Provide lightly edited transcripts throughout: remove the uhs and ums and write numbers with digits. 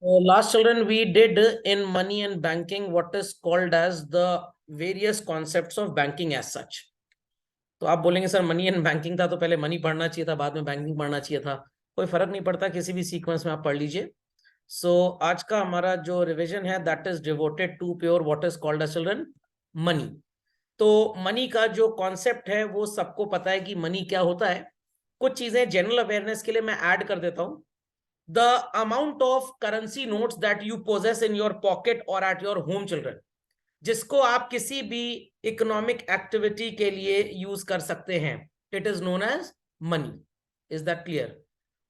Last children, we did in money and banking what is called as the various concepts of banking as such. तो आप बोलेंगे sir money and banking था तो पहले money पढ़ना चाहिए था, बाद में बैंकिंग पढ़ना चाहिए था। कोई फर्क नहीं पड़ता, किसी भी सीक्वेंस में आप पढ़ लीजिए। आज का हमारा जो रिवीजन है that is devoted to pure what is called as children money. तो मनी का जो कॉन्सेप्ट है वो सबको पता है कि मनी क्या होता है। कुछ चीजें जनरल अवेयरनेस के लिए मैं ऐड कर देता हूं। The amount of currency notes that you possess in your pocket or at your home, children, जिसको आप किसी भी इकोनॉमिक एक्टिविटी के लिए यूज कर सकते हैं, it is known as money. Is that clear?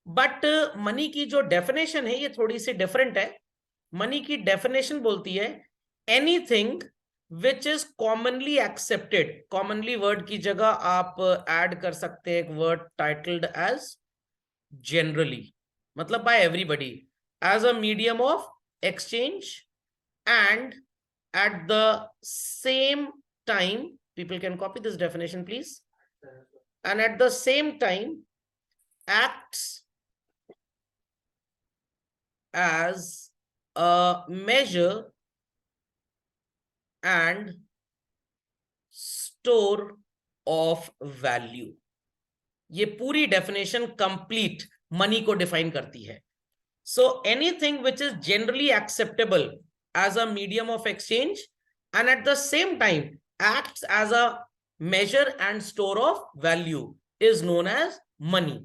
But money की जो डेफिनेशन है ये थोड़ी सी डिफरेंट है। मनी की डेफिनेशन बोलती है anything which is commonly accepted. Commonly word की जगह आप ऐड कर सकते हैं एक वर्ड टाइटल्ड एज जनरली, मतलब by everybody, as a medium of exchange, and at the same time, people can copy this definition please, and at the same time acts as a measure and store of value। ये पूरी definition complete money को define करती है। So anything which is generally acceptable as a medium of exchange and at the same time acts as a measure and store of value is known as money।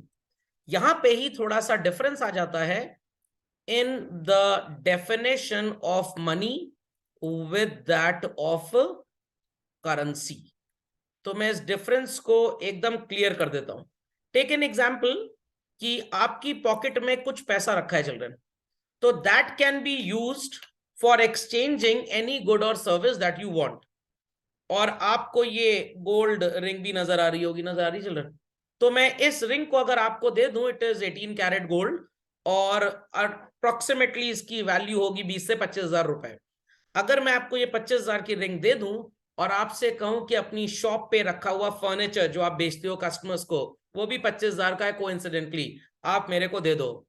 यहां पे ही थोड़ा सा difference आ जाता है in the definition of money with that of currency। तो मैं इस difference को एकदम क्लियर कर देता हूं। टेक एन एग्जाम्पल कि आपकी पॉकेट में कुछ पैसा रखा है चिल्ड्रन, तो that can be used for exchanging any good और सर्विस दैट यू वांट। और आपको ये गोल्ड रिंग भी नजर आ रही होगी, नजर आ रही चिल्ड्रन? तो मैं इस रिंग को अगर आपको दे दूं, इट इज 18 कैरेट गोल्ड और अप्रोक्सीमेटली इसकी वैल्यू होगी 20 से 25,000 रुपए। अगर मैं आपको ये 25,000 की रिंग दे दूं और आपसे कहूं कि अपनी शॉप पे रखा हुआ फर्नीचर जो आप बेचते हो कस्टमर्स को, वो भी 25,000 का है कोइंसिडेंटली, आप मेरे को दे दो,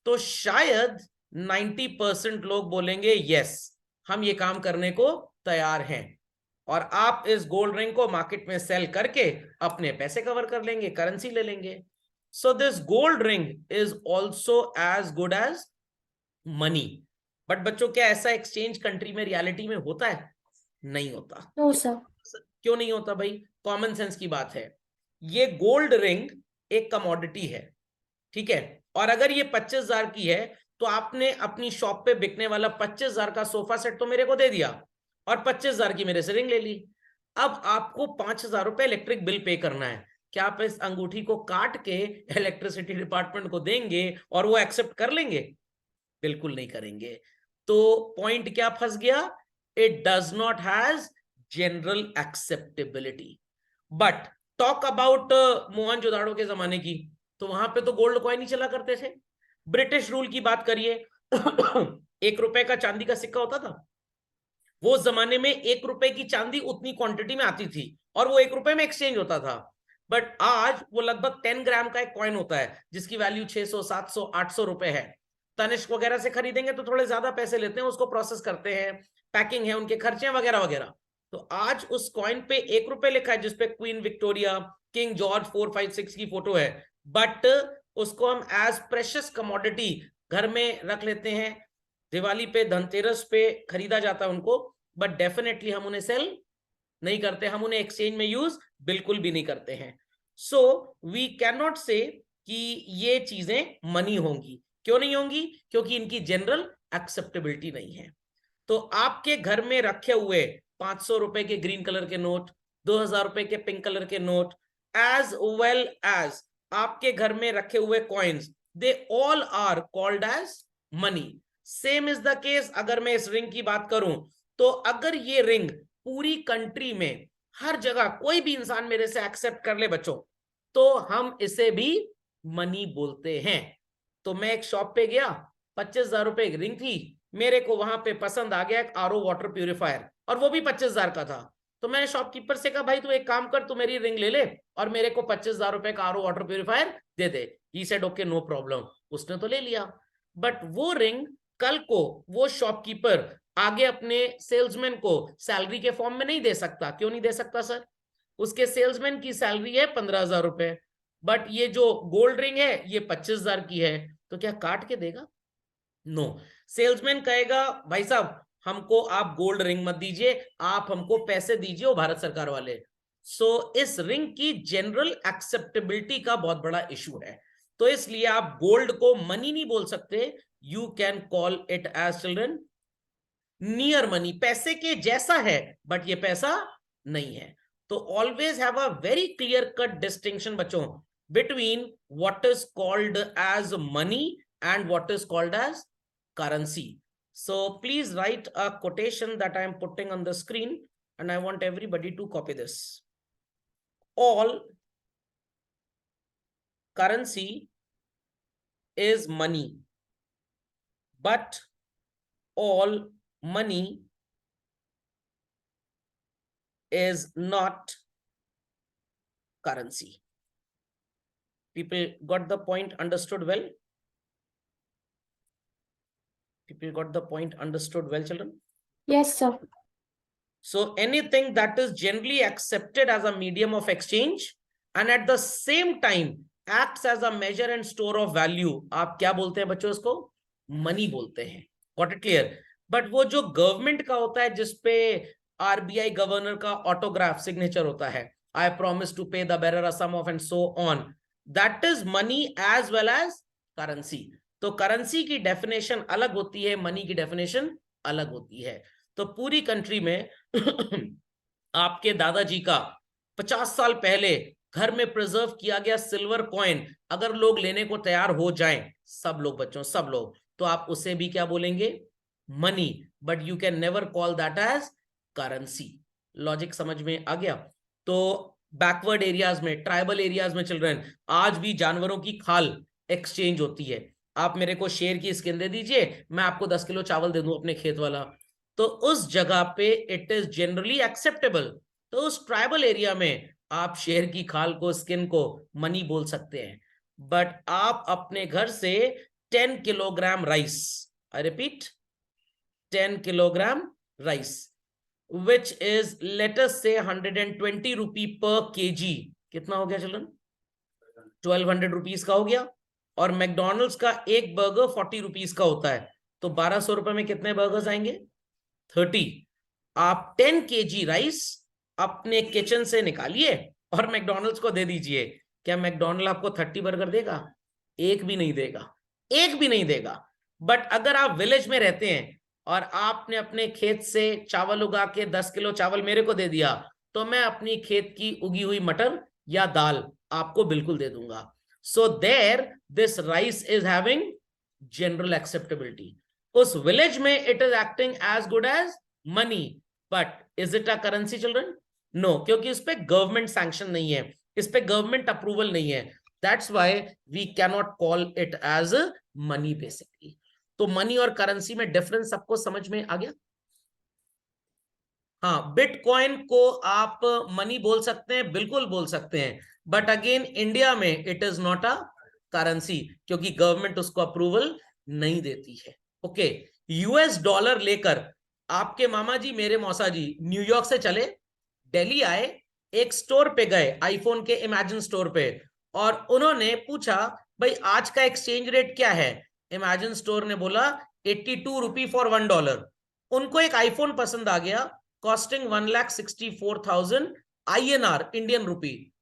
तो शायद 90% लोग बोलेंगे यस, हम ये काम करने को तैयार हैं। और आप इस गोल्ड रिंग को मार्केट में सेल करके अपने पैसे कवर कर लेंगे, करेंसी ले लेंगे। So this gold ring is also as good as money. But बच्चों, क्या ऐसा एक्सचेंज कंट्री में रियलिटी में होता है? नहीं होता। No sir. क्यों नहीं होता भाई? कॉमन सेंस की बात है। ये गोल्ड रिंग एक कमोडिटी है, ठीक है? और अगर ये 25,000 की है तो आपने अपनी शॉप पे बिकने वाला 25,000 का सोफा सेट तो मेरे को दे दिया और 25,000 की मेरे से रिंग ले ली। अब आपको 5,000 रुपए इलेक्ट्रिक बिल पे करना है। क्या आप इस अंगूठी को काट के इलेक्ट्रिसिटी डिपार्टमेंट को देंगे और वो एक्सेप्ट कर लेंगे? बिल्कुल नहीं करेंगे। तो पॉइंट क्या फंस गया? It does not has general acceptability. But talk about Mohenjodaro के जमाने की, तो वहां पे तो गोल्ड कॉइन ही चला करते थे। ब्रिटिश रूल की बात करिए, 1 रुपए का चांदी का सिक्का होता था। वो जमाने में 1 रुपए की चांदी उतनी क्वांटिटी में आती थी और वो 1 रुपए में एक्सचेंज होता था। बट आज वो लगभग 10 ग्राम का एक कॉइन होता है जिसकी वैल्यू 600, 700, 800 रुपए है। तनिष्क वगैरह से खरीदेंगे तो थोड़े ज्यादा पैसे लेते हैं, उसको प्रोसेस करते हैं, पैकिंग है, उनके खर्चे वगैरह वगैरह। तो आज उस कॉइन पे 1 रुपए लिखा है जिसपे क्वीन विक्टोरिया, किंग जॉर्ज 4, 5, 6 की फोटो है। बट उसको हम एज प्रेशियस कमोडिटी घर में रख लेते हैं, दिवाली पे, धनतेरस पे खरीदा जाता है उनको, बट डेफिनेटली हम उन्हें सेल नहीं करते, हम उन्हें एक्सचेंज में यूज बिल्कुल भी नहीं करते हैं। सो वी कैन नॉट से कि ये चीजें मनी होंगी। क्यों नहीं होंगी? क्योंकि इनकी जनरल एक्सेप्टेबिलिटी नहीं है। तो आपके घर में रखे हुए 500 रुपए के ग्रीन कलर के नोट, 2,000 रुपए के पिंक कलर के नोट, एज वेल एज आपके घर में रखे हुए coins, they all are called as money. Same is the case अगर मैं इस रिंग की बात करूं, तो अगर ये रिंग पूरी कंट्री में हर जगह कोई भी इंसान मेरे से एक्सेप्ट कर ले बच्चों, तो हम इसे भी मनी बोलते हैं। तो मैं एक शॉप पे गया, 25,000 रुपए की रिंग थी, मेरे को वहां पे पसंद आ गया एक आरओ वाटर प्यूरिफायर और वो भी 25,000 का था। तो मैंने शॉपकीपर से कहा, भाई तू एक काम कर, तू मेरी रिंग ले ले और मेरे को 25,000 रुपए का आरओ वाटर प्यूरिफायर दे दे। He said okay no problem. उसने तो ले लिया, बट वो रिंग कल को वो शॉपकीपर आगे अपने सेल्समैन को सैलरी के फॉर्म में नहीं दे सकता। क्यों नहीं दे सकता सर? उसके सेल्समैन की सैलरी है 15,000 रुपए, बट ये जो गोल्ड रिंग है ये 25,000 की है, तो क्या काट के देगा? नो। सेल्समैन कहेगा भाई साहब हमको आप गोल्ड रिंग मत दीजिए, आप हमको पैसे दीजिए वो भारत सरकार वाले। सो इस रिंग की जनरल एक्सेप्टेबिलिटी का बहुत बड़ा इशू है, तो इसलिए आप गोल्ड को मनी नहीं बोल सकते, you can call it as children near money, पैसे के जैसा है बट ये पैसा नहीं है। तो always have a very clear cut distinction बच्चों between what is called as money and what is called as currency. So please write a quotation that I am putting on the screen and I want everybody to copy this. All currency is money, but all money is not currency. People got the point understood well? People got the point understood well, children? Yes, sir. So anything that is generally accepted as a medium of exchange and at the same time acts as a measure and store of value, आप क्या बोलते हैं बच्चों? उसको money बोलते हैं। Got it clear? But वो जो गवर्नमेंट का होता है जिसपे आरबीआई गवर्नर का ऑटोग्राफ सिग्नेचर होता है, I promise to pay the bearer a sum of and so on, that is money as well as currency. तो करेंसी की डेफिनेशन अलग होती है, मनी की डेफिनेशन अलग होती है। तो पूरी कंट्री में आपके दादाजी का 50 साल पहले घर में प्रिजर्व किया गया सिल्वर कॉइन अगर लोग लेने को तैयार हो जाएं, सब लोग बच्चों, सब लोग, तो आप उसे भी क्या बोलेंगे? Money, but you can never call that as currency. Logic समझ में आ गया? तो बैकवर्ड एरियाज में, ट्राइबल एरियाज में चिल्ड्रन आज भी जानवरों की खाल एक्सचेंज होती है। आप मेरे को शेर की स्किन दे दीजिए, मैं आपको 10 किलो चावल दे दूं अपने खेत वाला, तो उस जगह पे इट इज जनरली एक्सेप्टेबल। तो उस ट्राइबल एरिया में आप शेर की खाल को, स्किन को मनी बोल सकते हैं। बट आप अपने घर से 10 kilogram rice, I repeat 10 kilogram rice which is let us से 120 रुपी पर केजी, कितना हो गया चिल्ड्रन? 1200 रुपीज का हो गया। और मैकडोनल्ड्स का एक बर्गर 40 रुपीज का होता है, तो 1200 रुपए में कितने बर्गर्स आएंगे? 30। आप 10 केजी राइस अपने किचन से निकालिए और मैकडोनल्ड्स को दे दीजिए, क्या मैकडोनल्ड आपको 30 बर्गर देगा? एक भी नहीं देगा, एक भी नहीं देगा। बट अगर आप विलेज में रहते हैं और आपने अपने खेत से चावल उगा के 10 किलो चावल मेरे को दे दिया, तो मैं अपनी खेत की उगी हुई मटर या दाल आपको बिल्कुल दे दूंगा। So there this rice is having general acceptability. उस विलेज में it is acting as good as money, but is it a currency children? No, क्योंकि इस पे गवर्नमेंट सैंक्शन नहीं है, इस पे गवर्नमेंट अप्रूवल नहीं है। That's why we can not call it as money basically. तो मनी और करेंसी में डिफरेंस सबको समझ में आ गया? हाँ, बिटकॉइन को आप मनी बोल सकते हैं, बिल्कुल बोल सकते हैं, बट अगेन इंडिया में it is not a currency क्योंकि गवर्नमेंट उसको अप्रूवल नहीं देती है। ओके, यूएस डॉलर लेकर आपके मामा जी, मेरे मौसा जी न्यूयॉर्क से चले, दिल्ली आए, एक स्टोर पे गए, आईफोन के इमेजिन स्टोर पे, और उन्होंने पूछा भाई आज का एक्सचेंज रेट क्या है? इमेजिन स्टोर ने बोला 82 रुपी फॉर $1। उनको एक आईफोन पसंद आ गया, कॉस्टिंग 1,64,000 INR, इंडियन रुपी।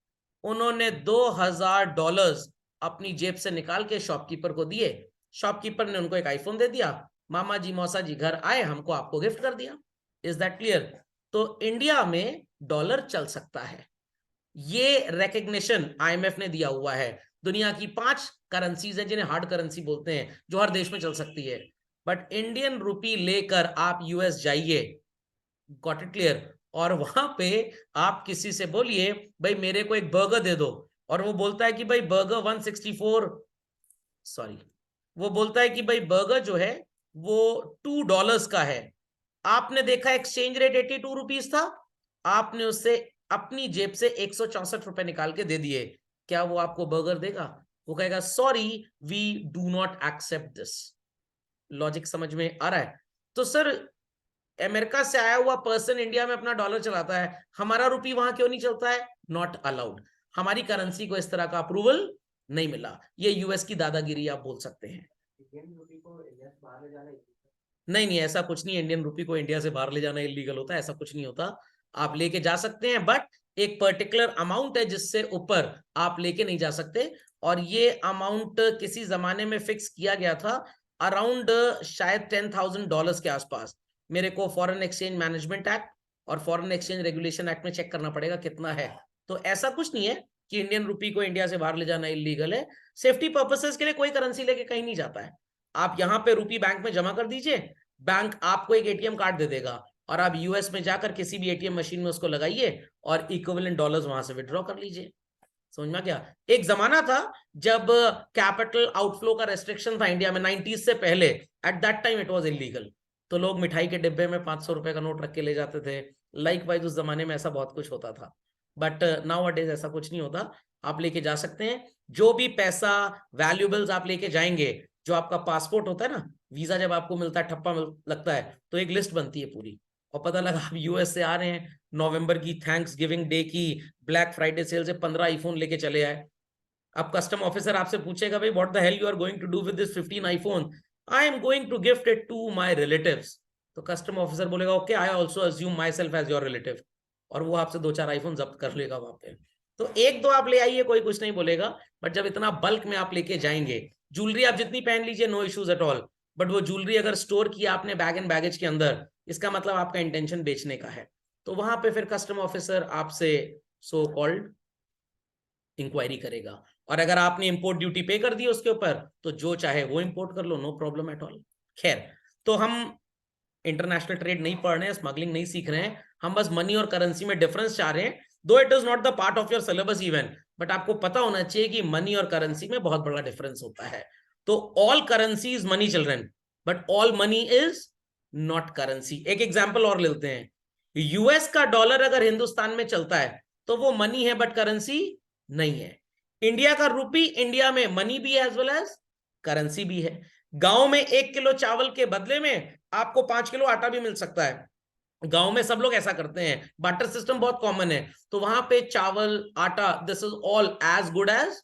उन्होंने $2,000 अपनी जेब से निकाल के शॉपकीपर को दिए, शॉपकीपर ने उनको एक आईफोन दे दिया, मामा जी मौसा जी घर आए, हमको आपको गिफ्ट कर दिया। Is that clear? तो इंडिया में डॉलर चल सकता है, ये रिकग्निशन IMF ने दिया हुआ है। दुनिया की 5 करेंसीज है जिन्हें हार्ड करेंसी बोलते हैं, जो हर देश में चल सकती है, बट इंडियन रुपी लेकर आप यूएस जाइए, गॉट इट क्लियर, और वहां पे आप किसी से बोलिए भाई मेरे को एक बर्गर दे दो, और वो बोलता है कि भाई बर्गर 164, सॉरी, वो बोलता है कि भाई बर्गर जो है वो $2 का है। आपने देखा एक्सचेंज रेट 82 रुपीज था, आपने उससे अपनी जेब से 164 रुपए निकाल के दे दिए, क्या वो आपको बर्गर देगा? वो कहेगा sorry we do not accept this. Logic समझ में आ रहा है? तो सर अमेरिका से आया हुआ पर्सन इंडिया में अपना डॉलर चलाता है, हमारा रुपी वहां क्यों नहीं चलता है? Not allowed. हमारी करेंसी को इस तरह का अप्रूवल नहीं मिला। ये यूएस की दादागिरी आप बोल सकते हैं। नहीं नहीं, ऐसा कुछ नहीं, इंडियन रुपी को इंडिया से बाहर ले जाना इलीगल होता है, ऐसा कुछ नहीं होता। आप लेके जा सकते हैं, बट एक पर्टिकुलर अमाउंट है जिससे ऊपर आप लेके नहीं जा सकते। और ये अमाउंट किसी जमाने में फिक्स किया गया था, अराउंड शायद $10,000 के आसपास। मेरे को फॉरेन एक्सचेंज मैनेजमेंट एक्ट और फॉरेन एक्सचेंज रेगुलेशन एक्ट में चेक करना पड़ेगा कितना है। तो ऐसा कुछ नहीं है कि इंडियन रुपी को इंडिया से बाहर ले जाना इलीगल है। सेफ्टी पर्पसेस के लिए कोई करेंसी लेके कहीं नहीं जाता है। आप यहाँ पे रुपी बैंक में जमा कर दीजिए, बैंक आपको एक एटीएम कार्ड दे देगा और आप यूएस में जाकर किसी भी एटीएम मशीन में उसको लगाइए और इक्विवेलेंट डॉलर्स वहां से विड्रॉ कर लीजिए। समझ में क्या? एक जमाना था जब कैपिटल आउटफ्लो का रेस्ट्रिक्शन था इंडिया में 90s से पहले, at that time it was illegal. तो लोग मिठाई के डिब्बे में 500 रुपए का नोट रख के ले जाते थे। लाइक वाइज उस जमाने में ऐसा बहुत कुछ होता था, बट नाउ अडेज ऐसा कुछ नहीं होता। आप लेके जा सकते हैं जो भी पैसा, वैल्यूएबल्स आप लेके जाएंगे। जो आपका पासपोर्ट होता है ना, वीजा जब आपको मिलता है, ठप्पा लगता है, तो एक लिस्ट बनती है पूरी, और पता लगा आप यूएस से आ रहे हैं, नवंबर की थैंक्स गिविंग डे की ब्लैक फ्राइडे सेल से 15 आईफोन लेके चले आए। अब कस्टम ऑफिसर आपसे पूछेगा, भाई what the hell you are going to do with this 15 iPhone? I am going to gift it to my relatives. तो कस्टम ऑफिसर बोलेगा, okay, I also assume myself as your relative, और वो आपसे 2-4 iPhone जब्त कर लेगा वहां पे। तो एक दो आप ले आइए, कोई कुछ नहीं बोलेगा, बट जब इतना बल्क में आप लेके जाएंगे, ज्वेलरी आप जितनी पहन लीजिए, no issues at all, but वो ज्वेलरी अगर स्टोर किया आपने बैग एंड बैगेज के अंदर, इसका मतलब आपका इंटेंशन बेचने का है। तो वहां पे फिर कस्टम ऑफिसर आपसे सो कॉल्ड इंक्वायरी करेगा, और अगर आपने इंपोर्ट ड्यूटी पे कर दी उसके ऊपर, तो जो चाहे वो इंपोर्ट कर लो, नो प्रॉब्लम एट ऑल। खैर, तो हम इंटरनेशनल ट्रेड नहीं पढ़ रहे हैं, स्मगलिंग नहीं सीख रहे हैं, हम बस मनी और करेंसी में डिफरेंस चाह रहे हैं। दो it is not the part of your syllabus even, but आपको पता होना चाहिए कि मनी और करेंसी में बहुत बड़ा डिफरेंस होता है। तो all currency is money children, but all money is not currency. एक एग्जाम्पल और लेते हैं, यूएस का डॉलर अगर हिंदुस्तान में चलता है तो वो मनी है बट करेंसी नहीं है। इंडिया का रुपी इंडिया में मनी भी है एज वेल एज करेंसी भी है। गांव में 1 किलो चावल के बदले में आपको 5 किलो आटा भी मिल सकता है। गांव में सब लोग ऐसा करते हैं, बार्टर सिस्टम बहुत कॉमन है। तो वहां पे चावल, आटा, this is all as good as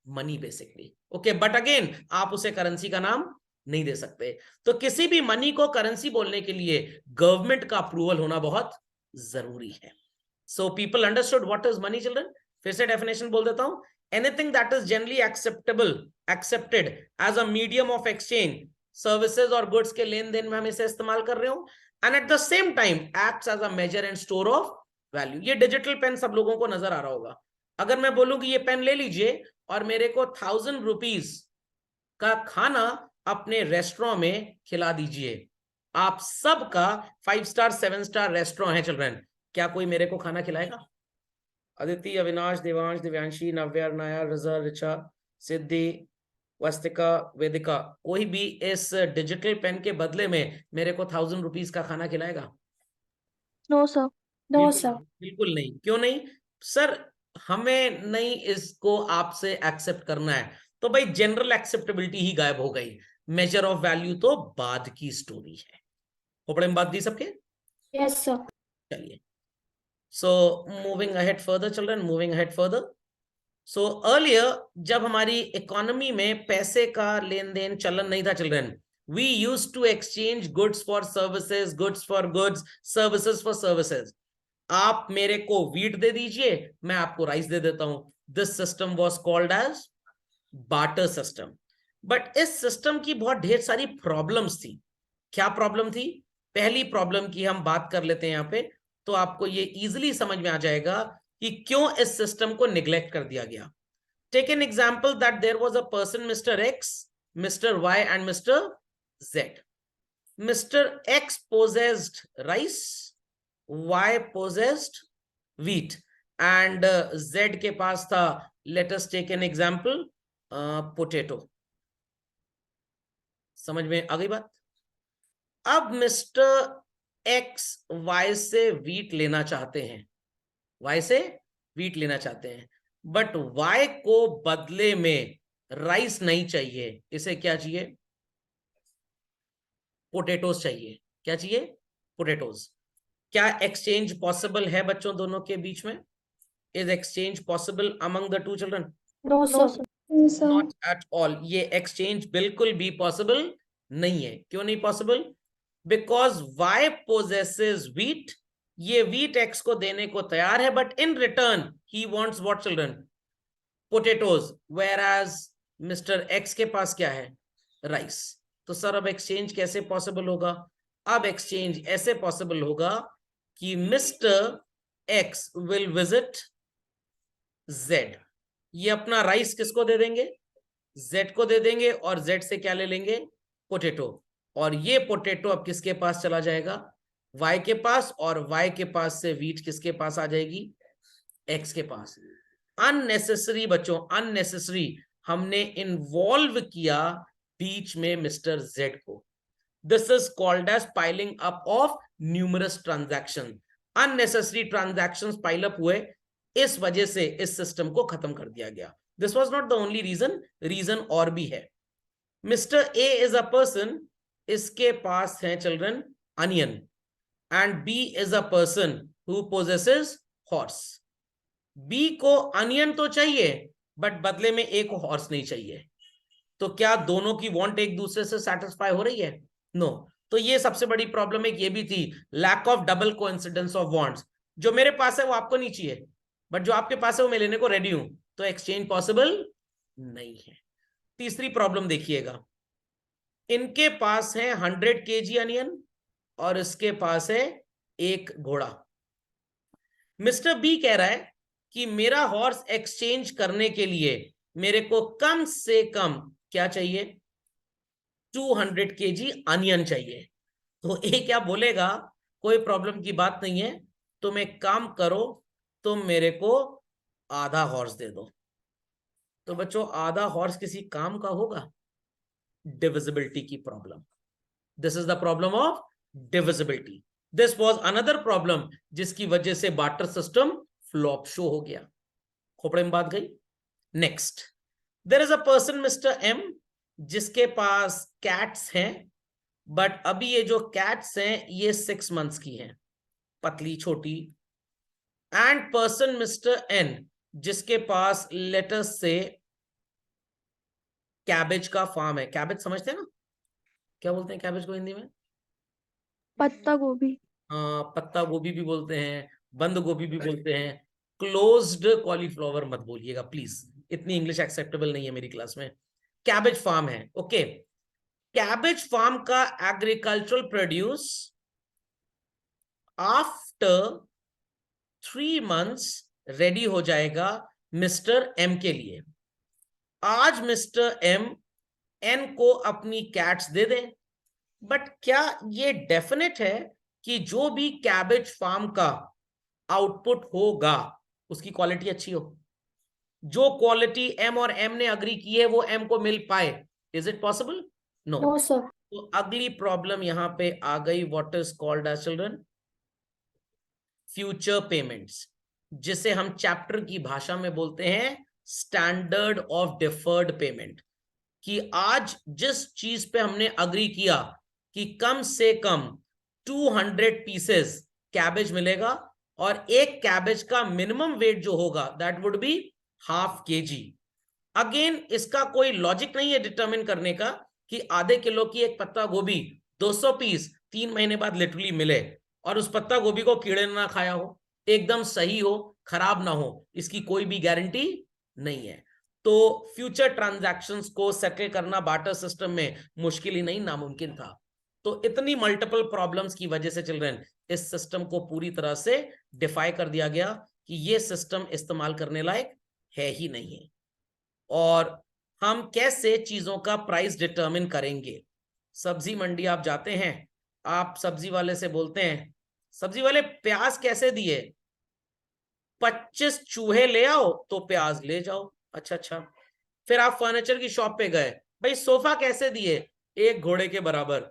money basically. Okay, but again आप उसे करेंसी का नाम नहीं दे सकते। तो किसी भी मनी को करेंसी बोलने के लिए गवर्नमेंट का अप्रूवल होना बहुत जरूरी है। So people understood what is money children. फिर से डेफिनेशन बोल देता हूं, anything that is generally accepted as a medium of exchange, services और गुड्स के लेन देन में हम इसे इस्तेमाल कर रहे हो, and at the same time acts as a measure and store of value. ये डिजिटल पेन सब लोगों को नजर आ रहा होगा। अगर मैं बोलूं कि ये पेन ले लीजिए और मेरे को 1000 रुपीज का खाना अपने रेस्टोरेंट में खिला दीजिए, आप सबका 5 स्टार 7 स्टार रेस्टोरेंट है चिल्ड्रन, क्या कोई मेरे को खाना खिलाएगा? अदिति, अविनाश, देवांश, दिव्यांशी, नव्या, नया, रजा, रिचा, सिद्धि, वस्तिका, वेदिका, कोई भी इस डिजिटल पेन के बदले में मेरे को 1000 रुपीज का खाना खिलाएगा? No sir. No sir. बिल्कुल नहीं। क्यों नहीं सर? हमें नहीं इसको आपसे एक्सेप्ट करना है। तो भाई जनरल एक्सेप्टेबिलिटी ही गायब हो गई, मेजर ऑफ वैल्यू तो बाद की स्टोरी है। खोपड़े में बात दी सबके? Yes sir. चलिए, so moving ahead further children, moving ahead further. So earlier जब हमारी इकोनॉमी में पैसे का लेन देन चलन नहीं था children, we used to exchange goods for services, goods for goods, services for services. आप मेरे को वीट दे दीजिए, मैं आपको राइस दे देता हूं। This system was called as barter system. But इस सिस्टम की बहुत ढेर सारी प्रॉब्लम्स थी। क्या प्रॉब्लम थी? पहली प्रॉब्लम की हम बात कर लेते हैं यहां पे, तो आपको ये इजिली समझ में आ जाएगा कि क्यों इस सिस्टम को निग्लेक्ट कर दिया गया। Take an example that there was a person mister X, mister Y and mister Z. Mister X possessed rice, Y possessed wheat, and Z के पास था, let us take an example, potato। समझ में आ गई बात? अब मिस्टर एक्स वाई से wheat लेना चाहते हैं, वाई से वीट लेना चाहते हैं, बट वाई को बदले में राइस नहीं चाहिए, इसे क्या चाहिए? पोटेटोज चाहिए। क्या चाहिए? पोटेटोज। क्या एक्सचेंज पॉसिबल है बच्चों दोनों के बीच में? Is exchange possible among the two children? No, sir. Yes, sir. Not at all. ये एक्सचेंज बिल्कुल भी पॉसिबल नहीं है। क्यों नहीं possible? Because Y possesses wheat. ये व्हीट एक्स को देने को तैयार है, but in return he wants what children? Potatoes. Whereas mister X के पास क्या है? राइस। तो सर अब एक्सचेंज कैसे पॉसिबल होगा? अब एक्सचेंज ऐसे पॉसिबल होगा कि mister x will visit Z. ये अपना राइस किसको दे देंगे? जेड को दे देंगे, और जेड से क्या ले लेंगे? पोटेटो। और ये पोटेटो अब किसके पास चला जाएगा? वाई के पास, और वाई के पास से व्हीट किसके पास आ जाएगी? एक्स के पास। अननेसेसरी बच्चों, अननेसेसरी हमने इन्वॉल्व किया बीच में मिस्टर जेड को। This is called as piling up of numerous transaction. Unnecessary transactions pile up हुए, इस वजह से इस सिस्टम को खत्म कर दिया गया। This was not the only reason, reason और भी है। Mister A is a person, इसके पास है children onion, and B is a person who possesses horse. B को अनियन तो चाहिए, बट बदले में ए को हॉर्स नहीं चाहिए। तो क्या दोनों की वांट एक दूसरे से सेटिस्फाई हो रही है? नो। तो ये सबसे बड़ी प्रॉब्लम एक ये भी थी, lack of double coincidence of wants. जो मेरे पास है वो आपको नहीं चाहिए, बट जो आपके पास है वो मैं लेने को रेडी हूं, तो एक्सचेंज पॉसिबल नहीं है। तीसरी प्रॉब्लम देखिएगा, इनके पास है 100 kg अनियन, और इसके पास है एक घोड़ा। मिस्टर बी कह रहा है कि मेरा हॉर्स एक्सचेंज करने के लिए मेरे को कम से कम क्या चाहिए? 200 kg अनियन चाहिए। तो ए क्या बोलेगा? कोई प्रॉब्लम की बात नहीं है, तुम एक काम करो, तुम मेरे को आधा हॉर्स दे दो। तो बच्चों आधा हॉर्स किसी काम का होगा? डिविजिबिलिटी की problem. This is the problem of divisibility. This was another problem जिसकी वजह से बार्टर सिस्टम फ्लॉप शो हो गया। खोपड़े में बात गई। Next, there is a person mister M, जिसके पास कैट्स हैं, बट अभी ये जो कैट्स हैं ये 6 months की हैं, पतली छोटी। एंड पर्सन मिस्टर एन, जिसके पास लेटस से कैबेज का फार्म है। कैबेज समझते हैं ना? क्या बोलते हैं कैबेज को हिंदी में? पत्ता गोभी। पत्ता गोभी भी बोलते हैं, बंद गोभी भी बोलते हैं। क्लोज्ड कॉलीफ्लावर मत बोलिएगा प्लीज, इतनी इंग्लिश एक्सेप्टेबल नहीं है मेरी क्लास में। कैबेज फार्म है, ओके। कैबेज फार्म का agricultural produce after 3 months ready हो जाएगा मिस्टर एम के लिए। आज मिस्टर एम एन को अपनी कैट्स दे दें, बट क्या ये डेफिनेट है कि जो भी कैबेज फार्म का आउटपुट होगा उसकी क्वालिटी अच्छी हो? जो क्वालिटी एम और एम ने अग्री की है वो एम को मिल पाए? Is it possible? No. No, sir. तो अगली प्रॉब्लम यहां पे आ गई, what is called as children? Future payments, जिसे हम चैप्टर की भाषा में बोलते हैं स्टैंडर्ड ऑफ डिफर्ड पेमेंट। कि आज जिस चीज पे हमने अग्री किया कि कम से कम 200 पीसेस कैबेज मिलेगा, और एक कैबेज का मिनिमम वेट जो होगा that would be ½ kg। Again इसका कोई लॉजिक नहीं है डिटरमिन करने का कि आधे किलो की एक पत्ता गोभी 200 पीस 3 महीने बाद लिटरली मिले, और उस पत्ता गोभी को कीड़े ना खाया हो, एकदम सही हो, खराब ना हो, इसकी कोई भी गारंटी नहीं है। तो फ्यूचर ट्रांजैक्शंस को सेटल करना बार्टर सिस्टम में मुश्किल ही नहीं, नामुमकिन था। तो इतनी मल्टीपल प्रॉब्लम्स की वजह से चिल्ड्रन इस सिस्टम को पूरी तरह से डिफाई कर दिया गया कि ये सिस्टम इस्तेमाल करने लायक है ही नहीं है। और हम कैसे चीजों का प्राइस डिटरमिन करेंगे? सब्जी मंडी आप जाते हैं, आप सब्जी वाले से बोलते हैं, सब्जी वाले प्याज कैसे दिए? 25 चूहे ले आओ तो प्याज ले जाओ। अच्छा अच्छा। फिर आप फर्नीचर की शॉप पे गए, भाई सोफा कैसे दिए? 1 घोड़े के बराबर।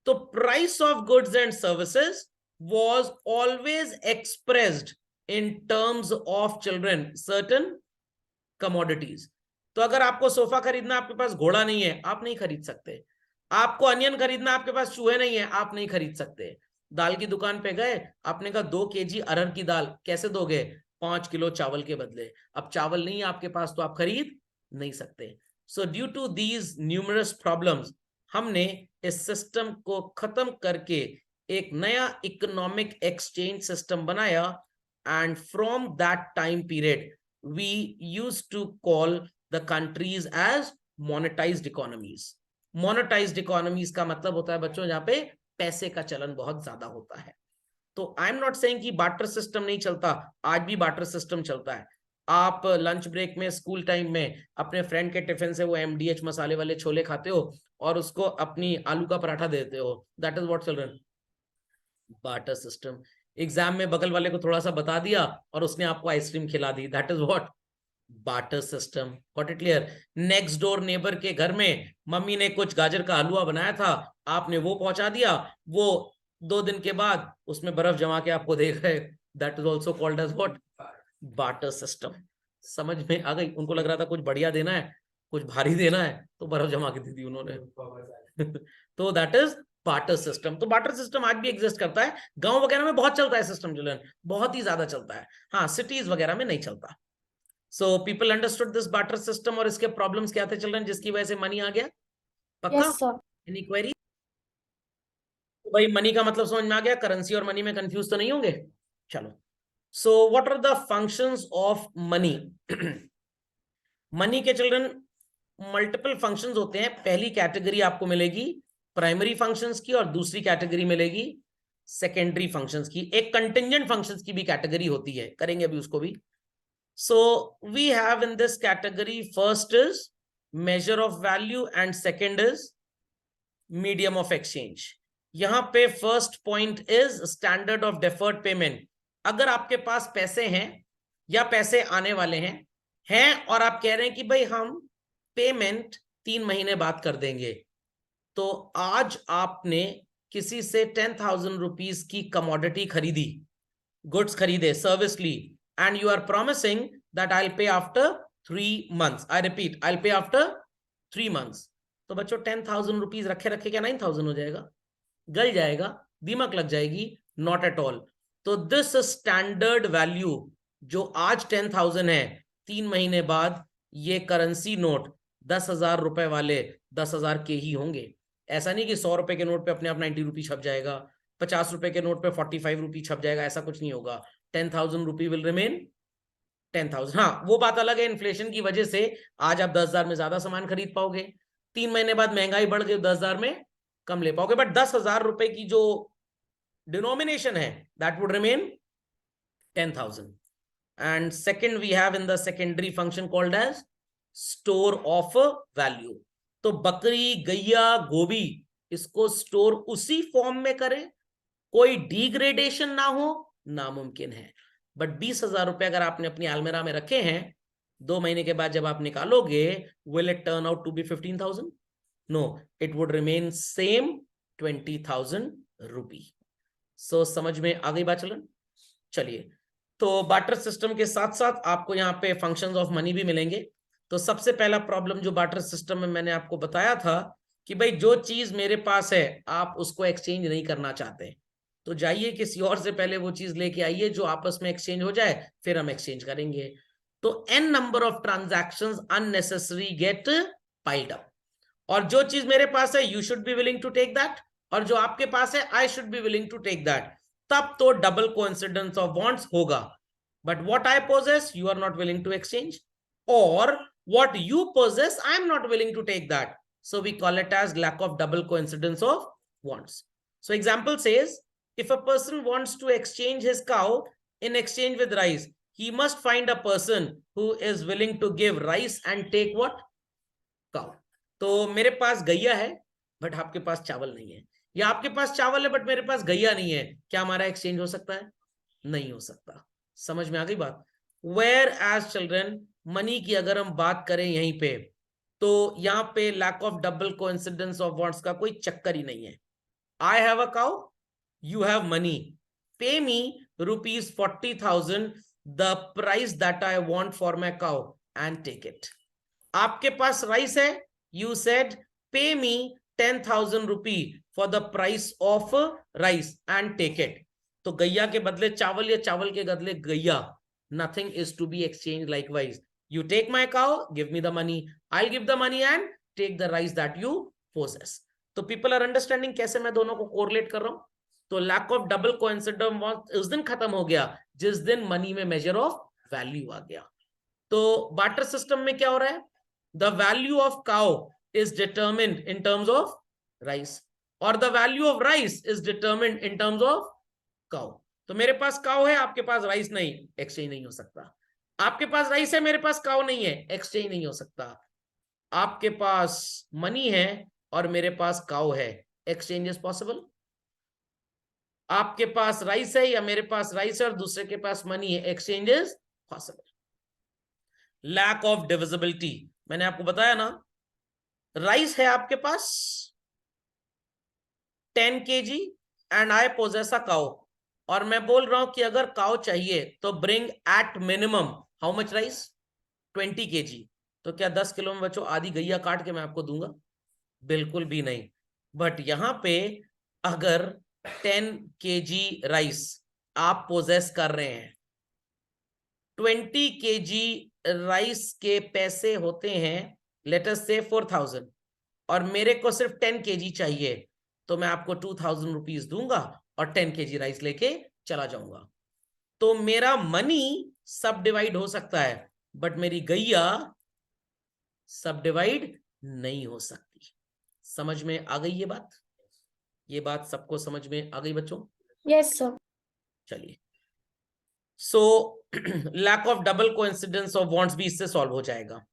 तो price of goods and services was always expressed in terms of children certain commodities। तो अगर आपको सोफा खरीदना, आपके पास घोड़ा नहीं है, आप नहीं खरीद सकते। आपको अनियन खरीदना, आपके पास चूहे नहीं है, आप नहीं खरीद सकते। दाल की दुकान पे गए, आपने कहा 2 केजी अरहर की दाल, कैसे दोगे? 5 किलो चावल के बदले। अब चावल नहीं है आपके पास तो आप खरीद नहीं सकते। So due to these numerous problems, हमने इस सिस्टम को खत्म करके एक नया इकोनॉमिक एक्सचेंज सिस्टम बनाया, and from that time period we used to call the countries as monetised economies. Monetised economies का मतलब होता है बच्चों जहां पे पैसे का चलन बहुत ज्यादा होता है। तो आई एम नॉट सेइंग कि बार्टर सिस्टम नहीं चलता, आज भी बार्टर सिस्टम चलता है। आप लंच ब्रेक में, स्कूल टाइम में अपने फ्रेंड के टिफिन से वो एमडीएच मसाले वाले छोले खाते हो और उसको अपनी आलू का पराठा देते हो। That is what children, barter system. Exam में बगल वाले को थोड़ा सा बता दिया और उसने आपको आइसक्रीम खिला दी, that is what, barter system. Got it clear? Next door neighbour के घर में मम्मी ने कुछ गाजर का हलवा बनाया था, आपने वो पहुंचा दिया, वो 2 दिन के बाद उसमें बर्फ जमा के आपको दे गए, that is also called as what, barter system. समझ में आ गई? उनको लग रहा था कुछ बढ़िया देना है, कुछ भारी देना है, तो बर्फ जमा के दी थी उन्होंने। तो दैट इज बार्टर सिस्टम। तो बार्टर सिस्टम आज भी एग्जिस्ट करता है, गांव वगैरह में बहुत चलता है सिस्टम चिल्ड्रन, बहुत ही ज्यादा चलता है। हाँ, सिटीज वगैरह में नहीं चलता। सो people understood this barter system, और इसके प्रॉब्लम्स क्या थे चिल्ड्रन जिसकी वजह से मनी आ गया? पक्का? Yes sir. Any query? तो भाई मनी का मतलब समझ में आ गया, करेंसी और मनी में कंफ्यूज तो नहीं होंगे? चलो, so what are the functions of money? Money के चिल्ड्रन मल्टीपल फंक्शंस होते हैं। पहली कैटेगरी आपको मिलेगी प्राइमरी फंक्शंस की, और दूसरी कैटेगरी मिलेगी सेकेंडरी फंक्शंस की। एक कंटिंजेंट फंक्शंस की भी कैटेगरी होती है, करेंगे अभी उसको भी। So we have in this category, first is measure of value and second is medium of exchange. यहां पे first point is standard of deferred payment. अगर आपके पास पैसे हैं या पैसे आने वाले हैं और आप कह रहे हैं कि भाई हम पेमेंट 3 महीने बाद कर देंगे, तो आज आपने किसी से 10,000 रुपीज की कमोडिटी खरीदी, गुड्स खरीदे, सर्विस ली, and you are promising that I'll pay after 3 months. I repeat, I'll pay after 3 months. तो बच्चों 10,000 रुपीज रखे रखे क्या 9,000 हो जाएगा? गल जाएगा, दीमक लग जाएगी? Not at all. तो दिस स्टैंडर्ड वैल्यू जो आज 10,000 है, 3 महीने बाद ये करेंसी नोट 10,000 रुपए वाले 10,000 के ही होंगे। ऐसा नहीं कि 100 रुपए के नोट पे अपने आप 90 रुपी छप जाएगा, 50 रुपए के नोट पे 45 रुपी छप जाएगा, ऐसा कुछ नहीं होगा। 10,000 रुपी विल रिमेन 10,000। हाँ, वो बात अलग है, इन्फ्लेशन की वजह से आज आप 10,000 में ज्यादा सामान खरीद पाओगे, 3 महीने बाद महंगाई बढ़ गई, 10,000 में कम ले पाओगे, बट 10,000 रुपए की जो डिनोमिनेशन है that would remain 10,000। And second we have in the secondary function called as store of value. तो बकरी, गैया, गोभी, इसको स्टोर उसी फॉर्म में करें, कोई डिग्रेडेशन ना हो, नामुमकिन है। बट 20,000 रुपए अगर आपने अपनी अलमीरा में रखे हैं, 2 महीने के बाद जब आप निकालोगे, will it turn out to be 15,000? No, it would remain same 20,000 rupee. So समझ में आ गई बात चलन? चलिए, तो बार्टर सिस्टम के साथ साथ आपको यहाँ पे फंक्शंस ऑफ मनी भी मिलेंगे। तो सबसे पहला प्रॉब्लम जो बार्टर सिस्टम में मैंने आपको बताया था कि भाई जो चीज मेरे पास है आप उसको एक्सचेंज नहीं करना चाहते, तो जाइए किसी और से पहले वो चीज लेके आइए जो आपस में एक्सचेंज हो जाए, फिर हम एक्सचेंज करेंगे। तो n number of transactions unnecessary get piled up, और जो चीज मेरे पास है you should be willing to take that, और जो आपके पास है I should be willing to take that, तब तो डबल कोइंसिडेंस ऑफ वांट्स होगा। But what I possess you are not willing to exchange, और what you possess I am not willing to take that, so we call it as lack of double coincidence of wants. So example says, if a person wants to exchange his cow in exchange with rice, he must find a person who is willing to give rice and take what? Cow. तो मेरे पास गैया है but आपके पास चावल नहीं है, या आपके पास चावल है बट मेरे पास गैया नहीं है, क्या हमारा एक्सचेंज हो सकता है? नहीं हो सकता। समझ में आ गई बात? वेयर एज चिल्ड्रन मनी की अगर हम बात करें यहीं पे, तो यहां पे lack of double coincidence of wants का कोई चक्कर ही नहीं है। I have a cow, you have money, pay me ₹40,000 the price that I want for my cow and take it. आपके पास राइस है, you said pay me 10,000 rupee for the price of rice and take it. तो गैया के बदले चावल या चावल के बदले गैया, nothing is to be exchange likewise. You take my cow, give me the money, I give the money and take the rice that you possess. तो पीपल आर अंडरस्टैंडिंग कैसे मैं दोनों को कोरिलेट कर रहा हूं। तो लैक ऑफ डबल कोइंसिडेंस उस दिन खत्म हो गया जिस दिन मनी में मेजर ऑफ वैल्यू आ गया। तो बार्टर सिस्टम में क्या हो रहा है, the value of cow is determined in terms of rice और the value of rice is determined in terms of cow। तो मेरे पास काउ है, आपके पास राइस नहीं, एक्सचेंज नहीं हो सकता। आपके पास राइस है, मेरे पास काउ नहीं है, एक्सचेंज नहीं हो सकता। आपके पास मनी है और मेरे पास काउ है, एक्सचेंज इज पॉसिबल। आपके पास राइस है या मेरे पास राइस है और दूसरे के पास मनी है, exchange is possible. Lack of divisibility, मैंने आपको बताया ना, राइस है आपके पास 10 kg and I possess a cow, और मैं बोल रहा हूं कि अगर काउ चाहिए तो bring at minimum how much rice, 20 kg। तो क्या 10 किलो में बच्चों आधी गैया काट के मैं आपको दूंगा? बिल्कुल भी नहीं। बट यहां पे अगर 10 kg राइस आप पोजेस कर रहे हैं, 20 kg राइस के पैसे होते हैं लेट अस से 4,000, और मेरे को सिर्फ 10 kg चाहिए, तो मैं आपको 2,000 रुपीज दूंगा और 10 kg राइस लेके चला जाऊंगा। तो मेरा मनी सब डिवाइड हो सकता है बट मेरी गैया सब डिवाइड नहीं हो सकती। समझ में आ गई ये बात? ये बात सबको समझ में आ गई बच्चों? Yes sir. चलिए, so lack of double coincidence of wants भी इससे सॉल्व हो जाएगा।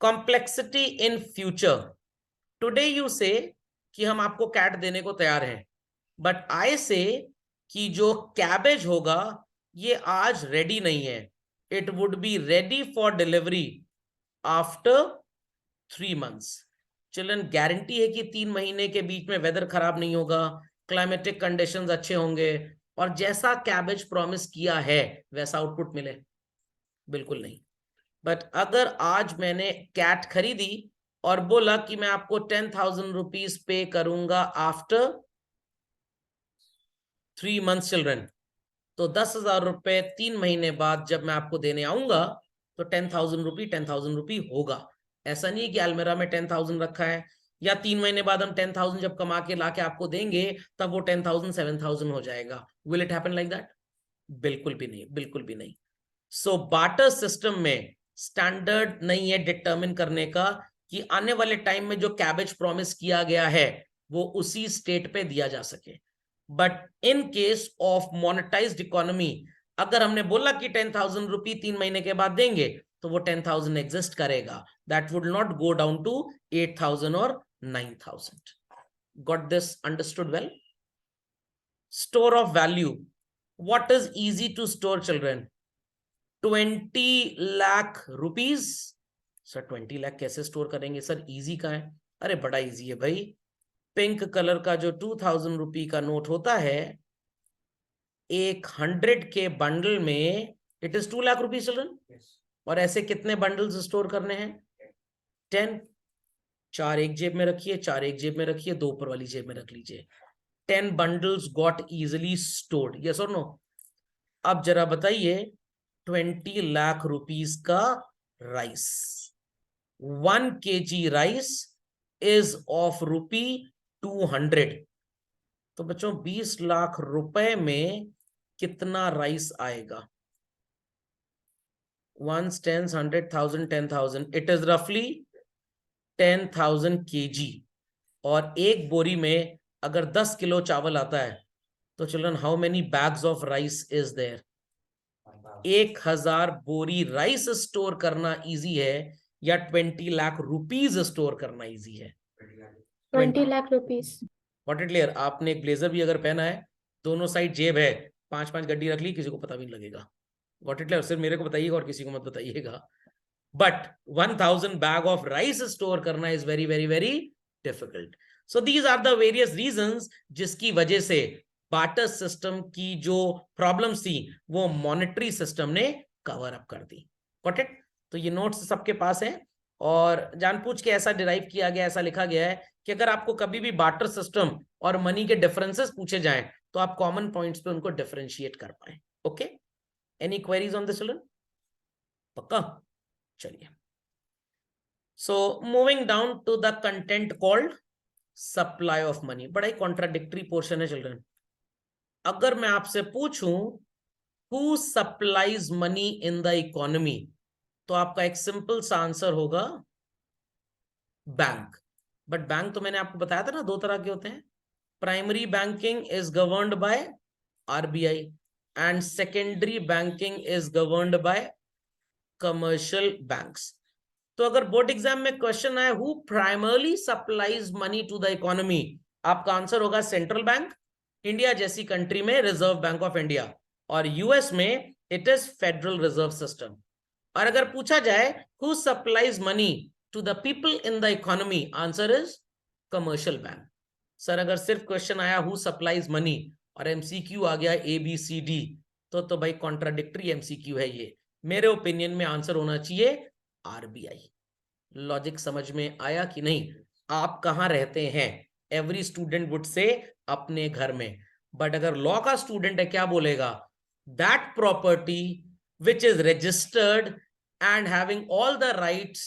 Complexity in future, today you say कि हम आपको कैट देने को तैयार हैं, बट आई से कि जो कैबेज होगा ये आज रेडी नहीं है, it would be ready for delivery after 3 months। Children, guarantee है कि 3 महीने के बीच में वेदर खराब नहीं होगा, क्लाइमेटिक कंडीशंस अच्छे होंगे और जैसा कैबेज प्रॉमिस किया है वैसा आउटपुट मिले? बिल्कुल नहीं। बट अगर आज मैंने कैट खरीदी और बोला कि मैं आपको 10,000 रुपीज पे करूंगा आफ्टर 3 months चिल्ड्रन, तो 10,000 रुपए 3 महीने बाद जब मैं आपको देने आऊंगा तो 10,000 रुपी होगा। ऐसा नहीं है कि अलमेरा में 10,000 रखा है या 3 महीने बाद हम 10,000 जब कमा के लाके आपको देंगे तब वो 10,000 7,000 हो जाएगा। Will it happen like that? बिल्कुल भी नहीं, बिल्कुल भी नहीं। सो बार्टर सिस्टम में स्टैंडर्ड नहीं है डिटरमिन करने का कि आने वाले टाइम में जो कैबेज प्रॉमिस किया गया है वो उसी स्टेट पे दिया जा सके। But in case of monetised economy, अगर हमने बोला कि 10,000 रुपी 3 महीने के बाद देंगे तो वो 10,000 एग्जिस्ट करेगा, that would not go down to 8,000 और 9,000। Got this understood well? Store of value, what is easy to store children? 20 lakh rupees. Sir 20 lakh कैसे स्टोर करेंगे सर, इजी का है? अरे बड़ा इजी है भाई। पिंक कलर का जो 2,000 रुपी का नोट होता है, एक 100 के बंडल में it is 2 lakh rupees children. और ऐसे कितने बंडल्स स्टोर करने हैं? 10। 4 एक जेब में रखिए, 4 एक जेब में रखिए, 2 ऊपर वाली जेब में रख लीजिए। 10 bundles got easily stored, yes or no? अब जरा बताइए, 20 लाख रुपीस का rice, 1 kg rice is of rupee 200। तो बच्चों 20 लाख रुपए में कितना राइस आएगा? 1 10 100,000 10,000, इट इज रफली 10,000 kg। और एक बोरी में अगर 10 किलो चावल आता है तो children how many bags of rice is there? 1,000 बोरी राइस स्टोर करना इजी है या 20 लाख रुपीज स्टोर करना इजी है? 20 lakh rupees. What it clear? आपने एक ब्लेजर भी अगर पहना है, दोनों साइड जेब है, 5-5 गड्डी रख ली, किसी को पता भी नहीं लगेगा। What it clear? सिर्फ मेरे को बताइएगा और किसी को मत बताइएगा। But 1,000 bag of rice store करना is very very very difficult. So these are the various reasons जिसकी वजह से बार्टर सिस्टम की जो प्रॉब्लम्स थी वो मॉनेटरी सिस्टम ने कवर अप कर दी। Got it? तो ये नोट्स सबके पास है और जानबूझ के ऐसा डिराइव किया गया, ऐसा लिखा गया है कि अगर आपको कभी भी बार्टर सिस्टम और मनी के डिफरेंसेस पूछे जाएं तो आप कॉमन पॉइंट्स पे उनको डिफरेंशिएट कर पाए. Okay, any queries on this children? पक्का? चलिए, so moving down to the content called supply of money. बड़ा ही कॉन्ट्राडिक्टरी पोर्शन है चिल्ड्रन. अगर मैं आपसे पूछूं who supplies money in the economy, तो आपका एक सिंपल सा आंसर होगा बैंक. बट बैंक तो मैंने आपको बताया था ना, दो तरह के होते हैं. Primary banking is governed by RBI and secondary banking is governed by commercial banks. तो अगर बोर्ड एग्जाम में क्वेश्चन आए who primarily supplies money to the economy, आपका आंसर होगा सेंट्रल बैंक. इंडिया जैसी कंट्री में रिजर्व बैंक ऑफ इंडिया, और US में it is Federal Reserve System. और अगर पूछा जाए who supplies money to the people in the economy, answer is commercial bank. Sir अगर सिर्फ क्वेश्चन आया हु सप्लाइज मनी और एमसीक्यू आ गया ए बी सी डी, तो भाई कॉन्ट्राडिक्टरी एमसीक्यू है ये. मेरे ओपिनियन में आंसर होना चाहिए आरबीआई. लॉजिक समझ में आया कि नहीं? आप कहां रहते हैं? एवरी स्टूडेंट वुड से अपने घर में. बट अगर लॉ का स्टूडेंट है, क्या बोलेगा? That property which is registered and having all the rights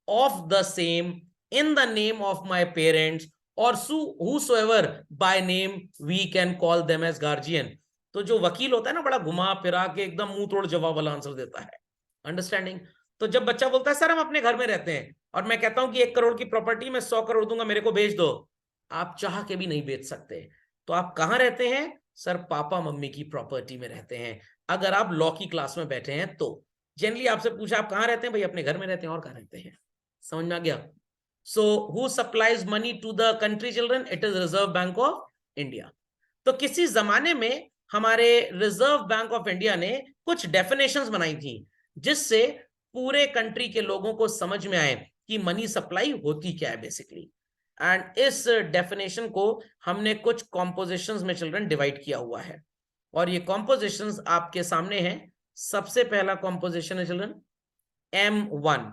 of the same in the name of my parents or whosoever by name we can call them as guardian. तो जो वकील होता है ना, बड़ा घुमा फिरा के एकदम मुंह तोड़ जवाब वाला आंसर देता है. अंडरस्टैंडिंग? तो जब बच्चा बोलता है सर हम अपने घर में रहते हैं, और मैं कहता हूं कि 1 करोड़ की प्रॉपर्टी मैं 100 करोड़ दूंगा, मेरे को बेच दो, आप चाह के भी नहीं बेच सकते. तो आप कहां रहते हैं? सर पापा मम्मी की प्रॉपर्टी में रहते हैं. अगर आप लॉ की क्लास में बैठे हैं तो जनरली आपसे पूछा आप कहां रहते हैं, भाई अपने घर में रहते हैं. और कहां रहते हैं? समझ में आ गया? So who supplies money to the country children? It is Reserve Bank of India. तो किसी जमाने में हमारे रिजर्व बैंक ऑफ इंडिया ने कुछ डेफिनेशंस बनाई थी जिससे पूरे कंट्री के लोगों को समझ में आए कि मनी सप्लाई होती क्या है बेसिकली. एंड इस डेफिनेशन को हमने कुछ कॉम्पोजिशंस में चिल्ड्रन डिवाइड किया हुआ है, और ये कॉम्पोजिशंस आपके सामने हैं. सबसे पहला कॉम्पोजिशन है चिल्ड्रन M1.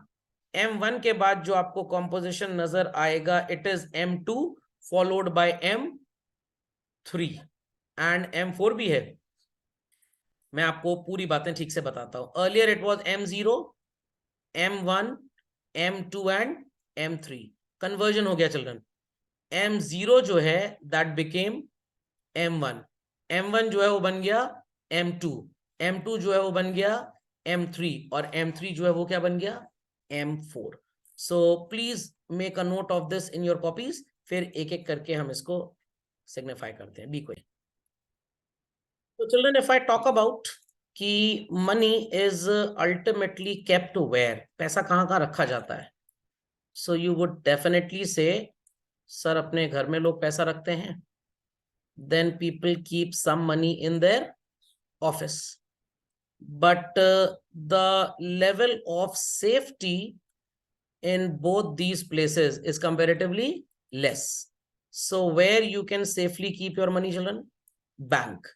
M1 के बाद जो आपको कॉम्पोजिशन नजर आएगा it is M2 followed by M3 and M4 भी है. मैं आपको पूरी बातें ठीक से बताता हूं. Earlier it was M0, M1, M2 and M3. Conversion हो गया चिल्ड्रन. M0 जो है दैट बिकेम M1, M1 जो है वो बन गया M2, M2 जो है वो बन गया M3, और M3 जो है वो क्या बन गया? M4. So please make a note of this in your copies. फिर एक एक करके हम इसको सिग्निफाई करते हैं. बी कोई. तो children if I talk about कि money is ultimately kept where, पैसा कहाँ कहाँ रखा जाता है, so you would definitely say sir अपने घर में लोग पैसा रखते हैं. Then people keep some money in their office, but the level of safety in both these places is comparatively less. So where you can safely keep your money children? Bank.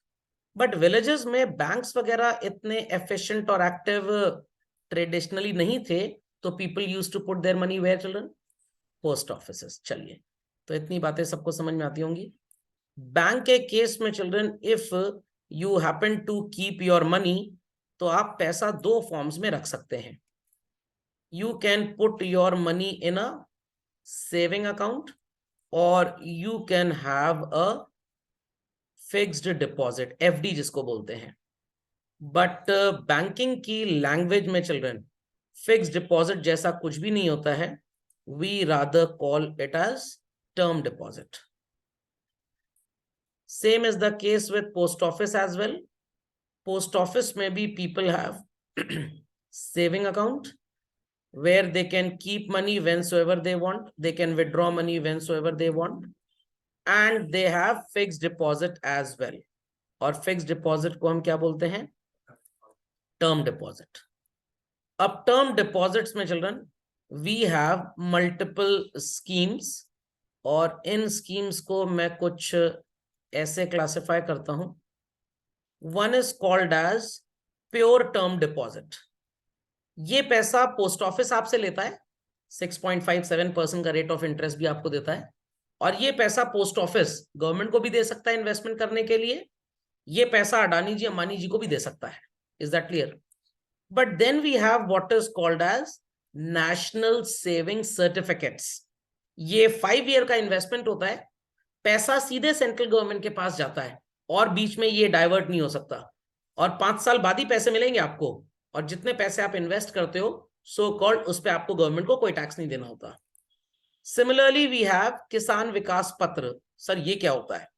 But villages में banks वगैरह इतने efficient और active traditionally नहीं थे, तो people used to put their money where children? Post offices. चलिए, तो इतनी बातें सबको समझ में आती होंगी. बैंक के केस में children if you happen to keep your money, तो आप पैसा दो फॉर्म्स में रख सकते हैं. You can put your money in a saving account और you can have a fixed deposit, FD जिसको बोलते हैं. बट बैंकिंग की लैंग्वेज में चिल्ड्रन फिक्स्ड डिपॉजिट जैसा कुछ भी नहीं होता है. We rather call it as term deposit. Same is the case with post office as well. Post office maybe people have saving account where they can keep money whensoever they want. They can withdraw money whensoever they want. And they have fixed deposit as well. और fixed deposit को हम क्या बोलते हैं? Term deposit. अब term deposits में children, we have multiple schemes, और इन schemes को मैं कुछ ऐसे क्लासिफाई करता हूं. One is called as pure term deposit. ये पैसा पोस्ट ऑफिस आपसे लेता है, 6.57% का रेट ऑफ इंटरेस्ट भी आपको देता है. और ये पैसा पोस्ट ऑफिस गवर्नमेंट को भी दे सकता है इन्वेस्टमेंट करने के लिए, ये पैसा अडानी जी अंबानी जी को भी दे सकता है. Is that clear? But then we have what is called as national saving certificates. ये 5 ईयर का इन्वेस्टमेंट होता है, पैसा सीधे सेंट्रल गवर्नमेंट के पास जाता है और बीच में ये डाइवर्ट नहीं हो सकता, और 5 साल बाद ही पैसे मिलेंगे आपको, और जितने पैसे आप इन्वेस्ट करते हो सो कॉल्ड उस पे आपको गवर्नमेंट को कोई टैक्स नहीं देना होता. सिमिलरली वी हैव किसान विकास पत्र. सर ये क्या होता है?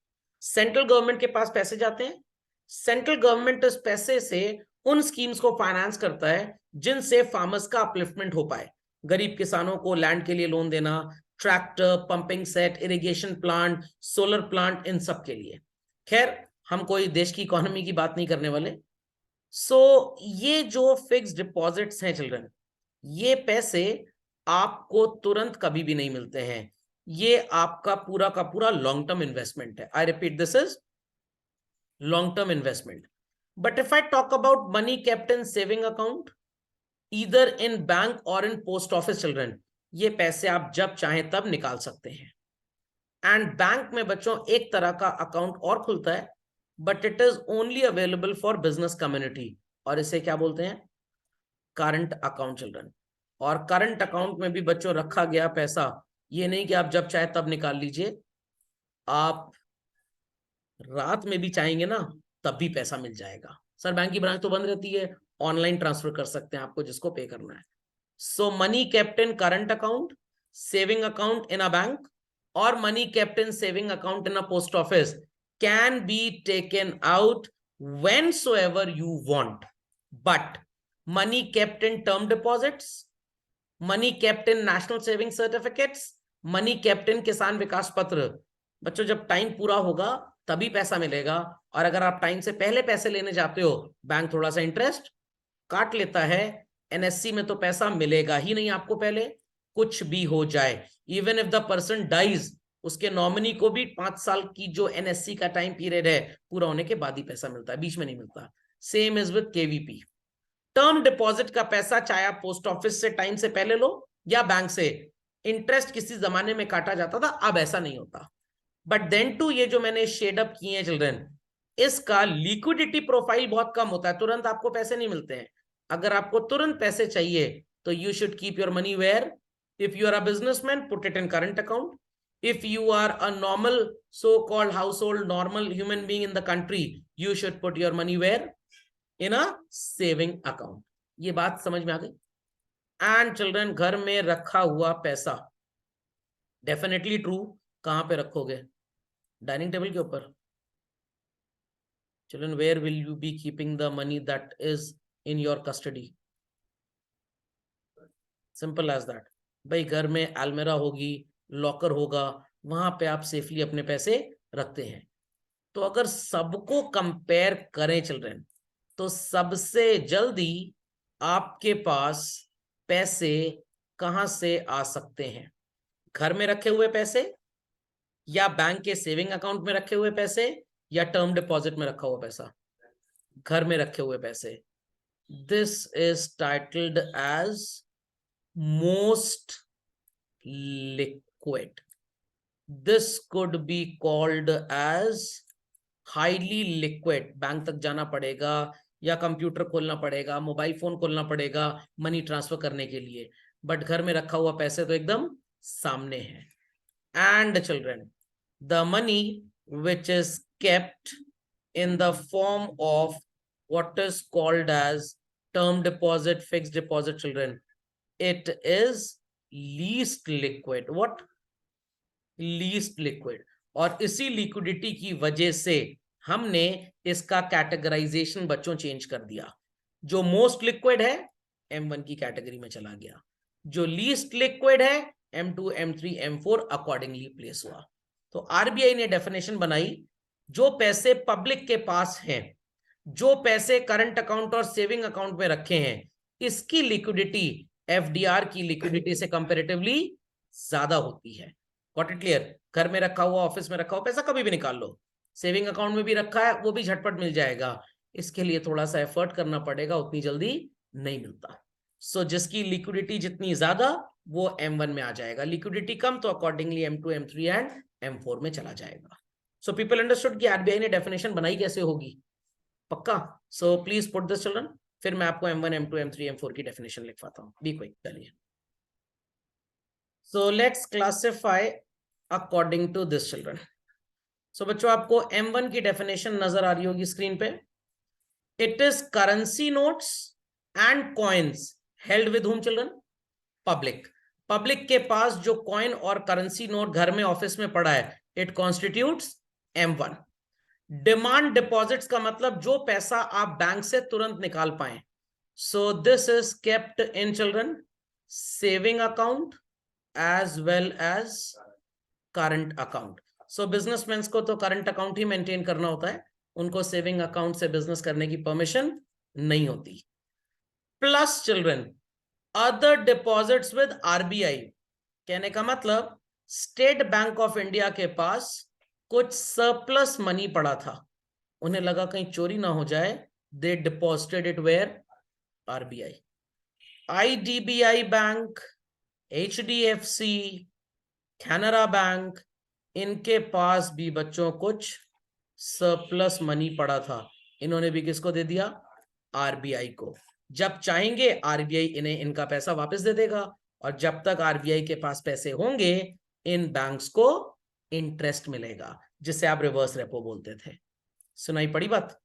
सेंट्रल गवर्नमेंट के पास पैसे जाते हैं, सेंट्रल गवर्नमेंट इस पैसे से उन स्कीम्स को फाइनेंस करता है जिनसे फार्मर्स का अपलिफ्टमेंट हो पाए. गरीब किसानों को लैंड के लिए लोन देना, tractor, pumping set, irrigation plant, solar plant, इन सब के लिए. खैर हम कोई देश की इकोनॉमी की बात नहीं करने वाले. सो ये जो फिक्स्ड डिपॉजिट्स हैं चिल्ड्रन, ये पैसे आपको तुरंत कभी भी नहीं मिलते हैं, ये आपका पूरा का पूरा लॉन्ग टर्म इन्वेस्टमेंट है. I repeat, this is long term investment. But if I talk about money kept in saving account either in bank और इन पोस्ट ऑफिस चिल्ड्रन, ये पैसे आप जब चाहें तब निकाल सकते हैं. एंड बैंक में बच्चों एक तरह का अकाउंट और खुलता है, but it is only available for business community, और इसे क्या बोलते हैं? Current account children. और करंट अकाउंट में भी बच्चों रखा गया पैसा ये नहीं कि आप जब चाहे तब निकाल लीजिए, आप रात में भी चाहेंगे ना तब भी पैसा मिल जाएगा. सर बैंक की ब्रांच तो बंद रहती है, ऑनलाइन ट्रांसफर कर सकते हैं आपको जिसको पे करना है. So money kept in current account, saving account in a bank, और money kept in saving account in a post office can be taken out whensoever you want. But money kept in term deposits, money kept in national saving certificates, money kept in किसान विकास पत्र, बच्चों जब time पूरा होगा तभी पैसा मिलेगा. और अगर आप टाइम से पहले पैसे लेने जाते हो, बैंक थोड़ा सा इंटरेस्ट काट लेता है. एनएससी में तो पैसा मिलेगा ही नहीं आपको पहले, कुछ भी हो जाए. Even if the person dies, उसके नॉमिनी को भी 5 साल की जो एनएससी का टाइम पीरियड है पूरा होने के बाद ही पैसा मिलता है, बीच में नहीं मिलता. Same is with KVP. Term deposit का पैसा चाहे आप पोस्ट ऑफिस से टाइम से पहले लो या बैंक से, इंटरेस्ट किसी जमाने में काटा जाता था, अब ऐसा नहीं होता. बट देन टू ये जो मैंने शेड अप किए हैं चिल्ड्रन, इसका लिक्विडिटी प्रोफाइल बहुत कम होता है, तुरंत आपको पैसे नहीं मिलते हैं. अगर आपको तुरंत पैसे चाहिए तो you should keep your money where. If you are a businessman, put it in current account. If you are a normal so-called household normal human being in the country, you should put your money where? In a saving account. ये बात समझ में आ गई? And children, घर में रखा हुआ पैसा डेफिनेटली ट्रू. कहां पे रखोगे? डाइनिंग टेबल के ऊपर. Children, where will you be keeping the money that is in your custody? Simple as that. भाई घर में अलमीरा होगी, लॉकर होगा, वहां पे आप सेफली अपने पैसे रखते हैं. तो अगर सबको कंपेयर करें चिल्ड्रन, तो सबसे जल्दी आपके पास पैसे कहां से आ सकते हैं? घर में रखे हुए पैसे, या बैंक के सेविंग अकाउंट में रखे हुए पैसे, या टर्म डिपॉजिट में रखा हुआ पैसा? घर में रखे हुए पैसे. This is titled as most liquid. This could be called as highly liquid. Bank तक जाना पड़ेगा या कंप्यूटर खोलना पड़ेगा, मोबाइल फोन खोलना पड़ेगा मनी ट्रांसफर करने के लिए, बट घर में रखा हुआ पैसे तो एकदम सामने है. And children, the money which is kept in the form of what is called as term deposit, fixed deposit, children, it is least liquid. What? Least liquid. और इसी लिक्विडिटी की वजह से हमने इसका कैटेगराइजेशन बच्चों चेंज कर दिया. जो मोस्ट लिक्विड है M1 की कैटेगरी में चला गया, जो लीस्ट लिक्विड है M2, M3, M4 accordingly place हुआ. तो आरबीआई ने डेफिनेशन बनाई, जो पैसे पब्लिक के पास हैं, जो पैसे करंट अकाउंट और सेविंग अकाउंट में रखे हैं, इसकी लिक्विडिटी एफडीआर की लिक्विडिटी से कंपैरेटिवली ज्यादा होती है. Got it clear? घर में रखा हुआ, ऑफिस में रखा हुआ पैसा कभी भी निकाल लो, सेविंग अकाउंट में भी रखा है वो भी झटपट मिल जाएगा. इसके लिए थोड़ा सा एफर्ट करना पड़ेगा, उतनी जल्दी नहीं मिलता. सो जिसकी लिक्विडिटी जितनी ज्यादा वो M1 में आ जाएगा, लिक्विडिटी कम तो accordingly M2, M3 and M4 में चला जाएगा। सो पीपल अंडरस्टूड कि आरबीआई ने डेफिनेशन बनाई कैसे होगी, पक्का? So please put this children, फिर मैं आपको M1 M2 M3 M4 की डेफिनेशन लिखवाता हूँ। Be quick. चलिए, so let's classify according to this children. So बच्चों, आपको M1 की डेफिनेशन नजर आ रही होगी स्क्रीन पे। It is currency notes and coins held with whom children? Public. Public के पास जो कॉइन और करेंसी नोट घर में ऑफिस में पड़ा है, it constitutes M1। Demand deposits का मतलब जो पैसा आप बैंक से तुरंत निकाल पाए। So this is kept in children saving account as well as current account. So businessman को तो करंट अकाउंट ही मेंटेन करना होता है, उनको सेविंग अकाउंट से बिजनेस करने की परमिशन नहीं होती। Plus children other deposits with RBI, कहने का मतलब स्टेट बैंक ऑफ इंडिया के पास कुछ सरप्लस मनी पड़ा था, उन्हें लगा कहीं चोरी ना हो जाए, they deposited it where? RBI. IDBI bank, HDFC, Canara bank, इनके पास भी बच्चों कुछ सरप्लस मनी पड़ा था, इन्होंने भी किसको दे दिया? आरबीआई को। जब चाहेंगे आरबीआई इन्हें इनका पैसा वापस दे देगा, और जब तक आरबीआई के पास पैसे होंगे इन बैंक्स को इंटरेस्ट मिलेगा, जिसे आप रिवर्स रेपो बोलते थे। सुनाई पड़ी बात?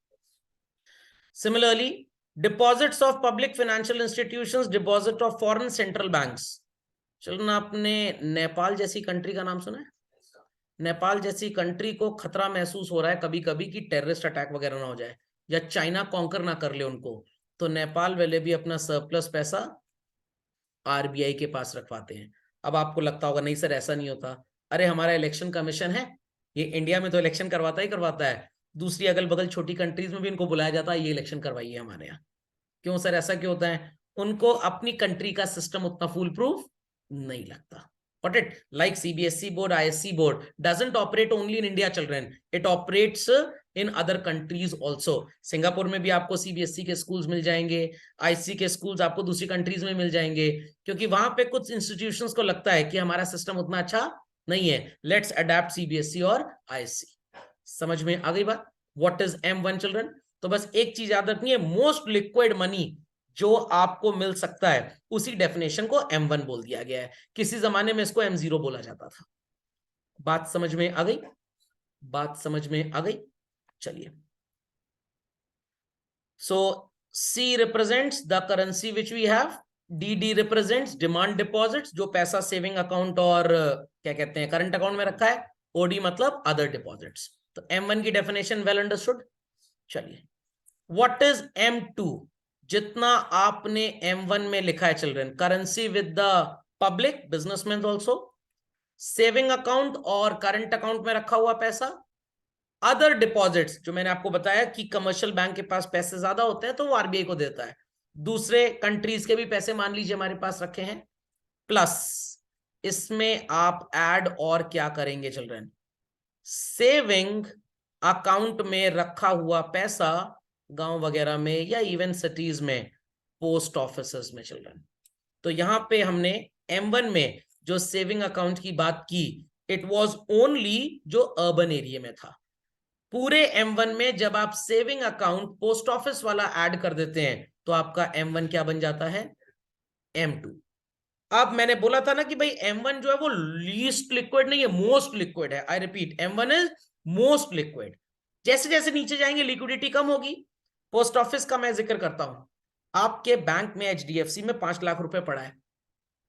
Similarly deposits of public financial institutions, deposit of foreign central banks. चलो ना, आपने नेपाल जैसी कंट्री का नाम सुना है? नेपाल जैसी कंट्री को खतरा महसूस हो रहा है कभी कभी कि टेररिस्ट अटैक वगैरह ना हो जाए, या चाइना कॉन्कर ना कर ले उनको, तो नेपाल वाले भी अपना सरप्लस पैसा आरबीआई के पास रखवाते हैं। अब आपको लगता होगा नहीं सर ऐसा नहीं होता, अरे हमारा इलेक्शन कमीशन है, ये इंडिया में तो इलेक्शन करवाता ही करवाता है, दूसरी अगल बगल छोटी कंट्रीज में भी इनको बुलाया जाता है, ये इलेक्शन करवाइए हमारे यहाँ। क्यों सर, ऐसा क्यों होता है? उनको अपनी कंट्री का सिस्टम उतना फुल प्रूफ नहीं लगता। Got it? Like CBSE board, ISC board doesn't operate only in India, children. It operates in other countries also. Singapore में भी आपको CBSE के स्कूल्स मिल जाएंगे, ISC के स्कूल्स आपको दूसरी कंट्रीज में मिल जाएंगे, क्योंकि वहां पे कुछ इंस्टीट्यूशंस को लगता है कि हमारा सिस्टम उतना अच्छा नहीं है, लेट्स अडेप्ट CBSE और ISC। समझ में आ गई बात? What is M1 children? तो बस एक चीज याद रखनी है, मोस्ट लिक्विड मनी जो आपको मिल सकता है, उसी डेफिनेशन को M1 बोल दिया गया है। किसी जमाने में इसको M0 बोला जाता था। बात समझ में आ गई? बात समझ में आ गई? चलिए, so C represents the currency which we have, DD represents demand deposits, जो पैसा सेविंग अकाउंट और क्या कहते हैं करंट अकाउंट में रखा है, OD मतलब अदर डिपॉजिट्स। तो M1 की डेफिनेशन वेल अंडरस्टूड। चलिए, व्हाट इज M2? जितना आपने M1 में लिखा है children, currency with the public businessman also, saving account और करंट अकाउंट में रखा हुआ पैसा, अदर डिपॉजिट्स, जो मैंने आपको बताया कि कमर्शियल बैंक के पास पैसे ज्यादा होते हैं तो वो आरबीआई को देता है, दूसरे कंट्रीज के भी पैसे मान लीजिए हमारे पास रखे हैं, प्लस इसमें आप ऐड और क्या करेंगे चिल्ड्रन? सेविंग अकाउंट में रखा हुआ पैसा गांव वगैरह में या इवन सिटीज में पोस्ट ऑफिस में चिल्ड्रन। तो यहां पे हमने M1 में जो सेविंग अकाउंट की बात की, इट वाज ओनली जो अर्बन एरिया में था। पूरे M1 में जब आप सेविंग अकाउंट पोस्ट ऑफिस वाला ऐड कर देते हैं तो आपका M1 क्या बन जाता है? M2। अब मैंने बोला था ना कि भाई M1 जो है वो लीस्ट लिक्विड नहीं है, मोस्ट लिक्विड है। I repeat, M1 is most liquid. जैसे जैसे नीचे जाएंगे लिक्विडिटी कम होगी। पोस्ट ऑफिस का मैं जिक्र करता हूं, आपके बैंक में HDFC में 5 लाख रुपए पड़ा है,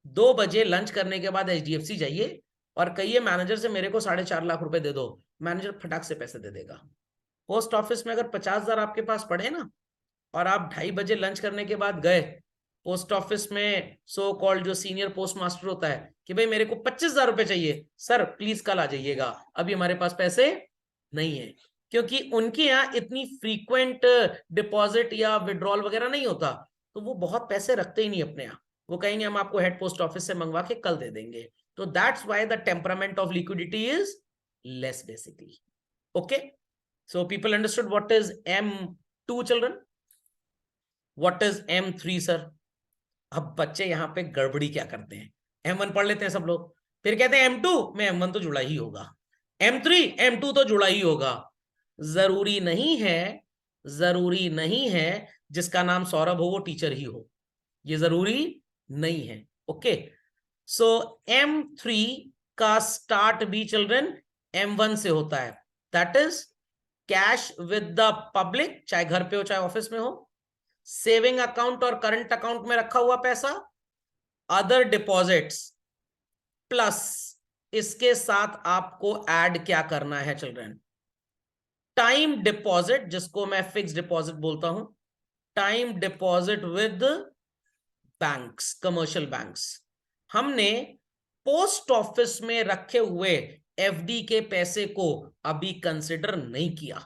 2 बजे लंच करने के बाद HDFC जाइए और कहिए मैनेजर से मेरे को 4.5 लाख रुपए दे दो, मैनेजर फटाक से पैसे दे देगा। पोस्ट ऑफिस में अगर 50,000 आपके पास पड़े ना, और आप 2:30 बजे लंच करने के बाद गए पोस्ट ऑफिस में, सो कॉल्ड जो सीनियर पोस्ट मास्टर होता है कि भाई मेरे को 25,000 रुपए चाहिए, सर प्लीज कल आ जाइएगा, अभी हमारे पास पैसे नहीं है, क्योंकि उनके यहाँ इतनी फ्रीक्वेंट डिपॉजिट या विड्रॉल वगैरह नहीं होता, तो वो बहुत पैसे रखते ही नहीं अपने यहाँ, वो कहेंगे हम आपको हेड पोस्ट ऑफिस से मंगवा के कल दे देंगे। तो that's why the temperament of liquidity is less basically. Okay, so people understood what is M2 children? What is M3 sir? अब बच्चे यहाँ पे गड़बड़ी क्या करते हैं, M1 पढ़ लेते हैं सब लोग, फिर कहते हैं M2 में M1 तो जुड़ा ही होगा, M3 M2 तो जुड़ा ही होगा। जरूरी नहीं है, जरूरी नहीं है जिसका नाम सौरभ हो वो टीचर ही हो, ये जरूरी नहीं है। ओके, सो M3 का स्टार्ट भी चिल्ड्रन M1 से होता है, that is cash with the public, चाहे घर पे हो चाहे ऑफिस में हो, सेविंग अकाउंट और करंट अकाउंट में रखा हुआ पैसा, अदर डिपॉजिट्स, प्लस इसके साथ आपको ऐड क्या करना है चिल्ड्रन, टाइम डिपॉजिट, जिसको मैं फिक्स डिपॉजिट बोलता हूं, time deposit with banks, commercial banks. हमने पोस्ट ऑफिस में रखे हुए एफडी के पैसे को अभी कंसिडर नहीं किया,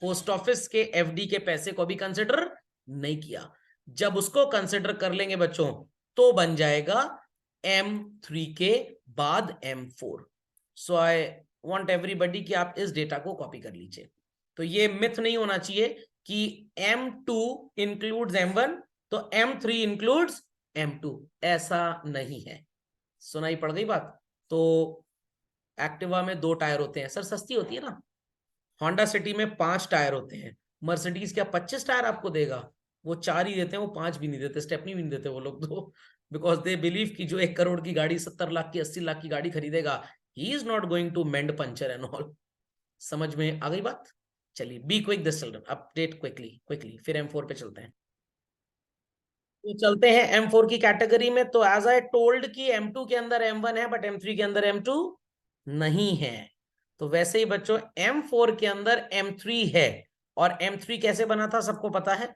पोस्ट ऑफिस के एफडी के पैसे को अभी कंसिडर नहीं किया। जब उसको कंसिडर कर लेंगे बच्चों तो बन जाएगा M3 के बाद M4। So I want everybody कि आप इस डेटा को कॉपी कर लीजिए। तो ये मिथ नहीं होना चाहिए कि M2 इंक्लूड्स M1 तो M3 इंक्लूड्स M2, ऐसा नहीं है। सुनाई पड़ गई बात? तो एक्टिवा में 2 टायर होते हैं सर, सस्ती होती है ना। होंडा सिटी में 5 टायर होते हैं, मर्सिडीज क्या 25 टायर आपको देगा? वो 4 ही देते हैं, वो 5 भी नहीं देते, स्टेपनी भी नहीं देते वो लोग तो, बिकॉज दे बिलीव कि जो 1 करोड़ की गाड़ी 70 लाख की 80 लाख की गाड़ी खरीदेगा, he is not going to mend puncture and all. समझ में आ गई बात? चलिए be quick this children, update quickly quickly, फिर M4 पे चलते हैं। तो चलते हैं M4 की कैटेगरी में। तो एज आई टोल्ड कि M2 के अंदर M1 है बट M3 के अंदर M2 नहीं है। तो वैसे ही बच्चों M4 के अंदर M3 है, और M3 कैसे बना था सबको पता है,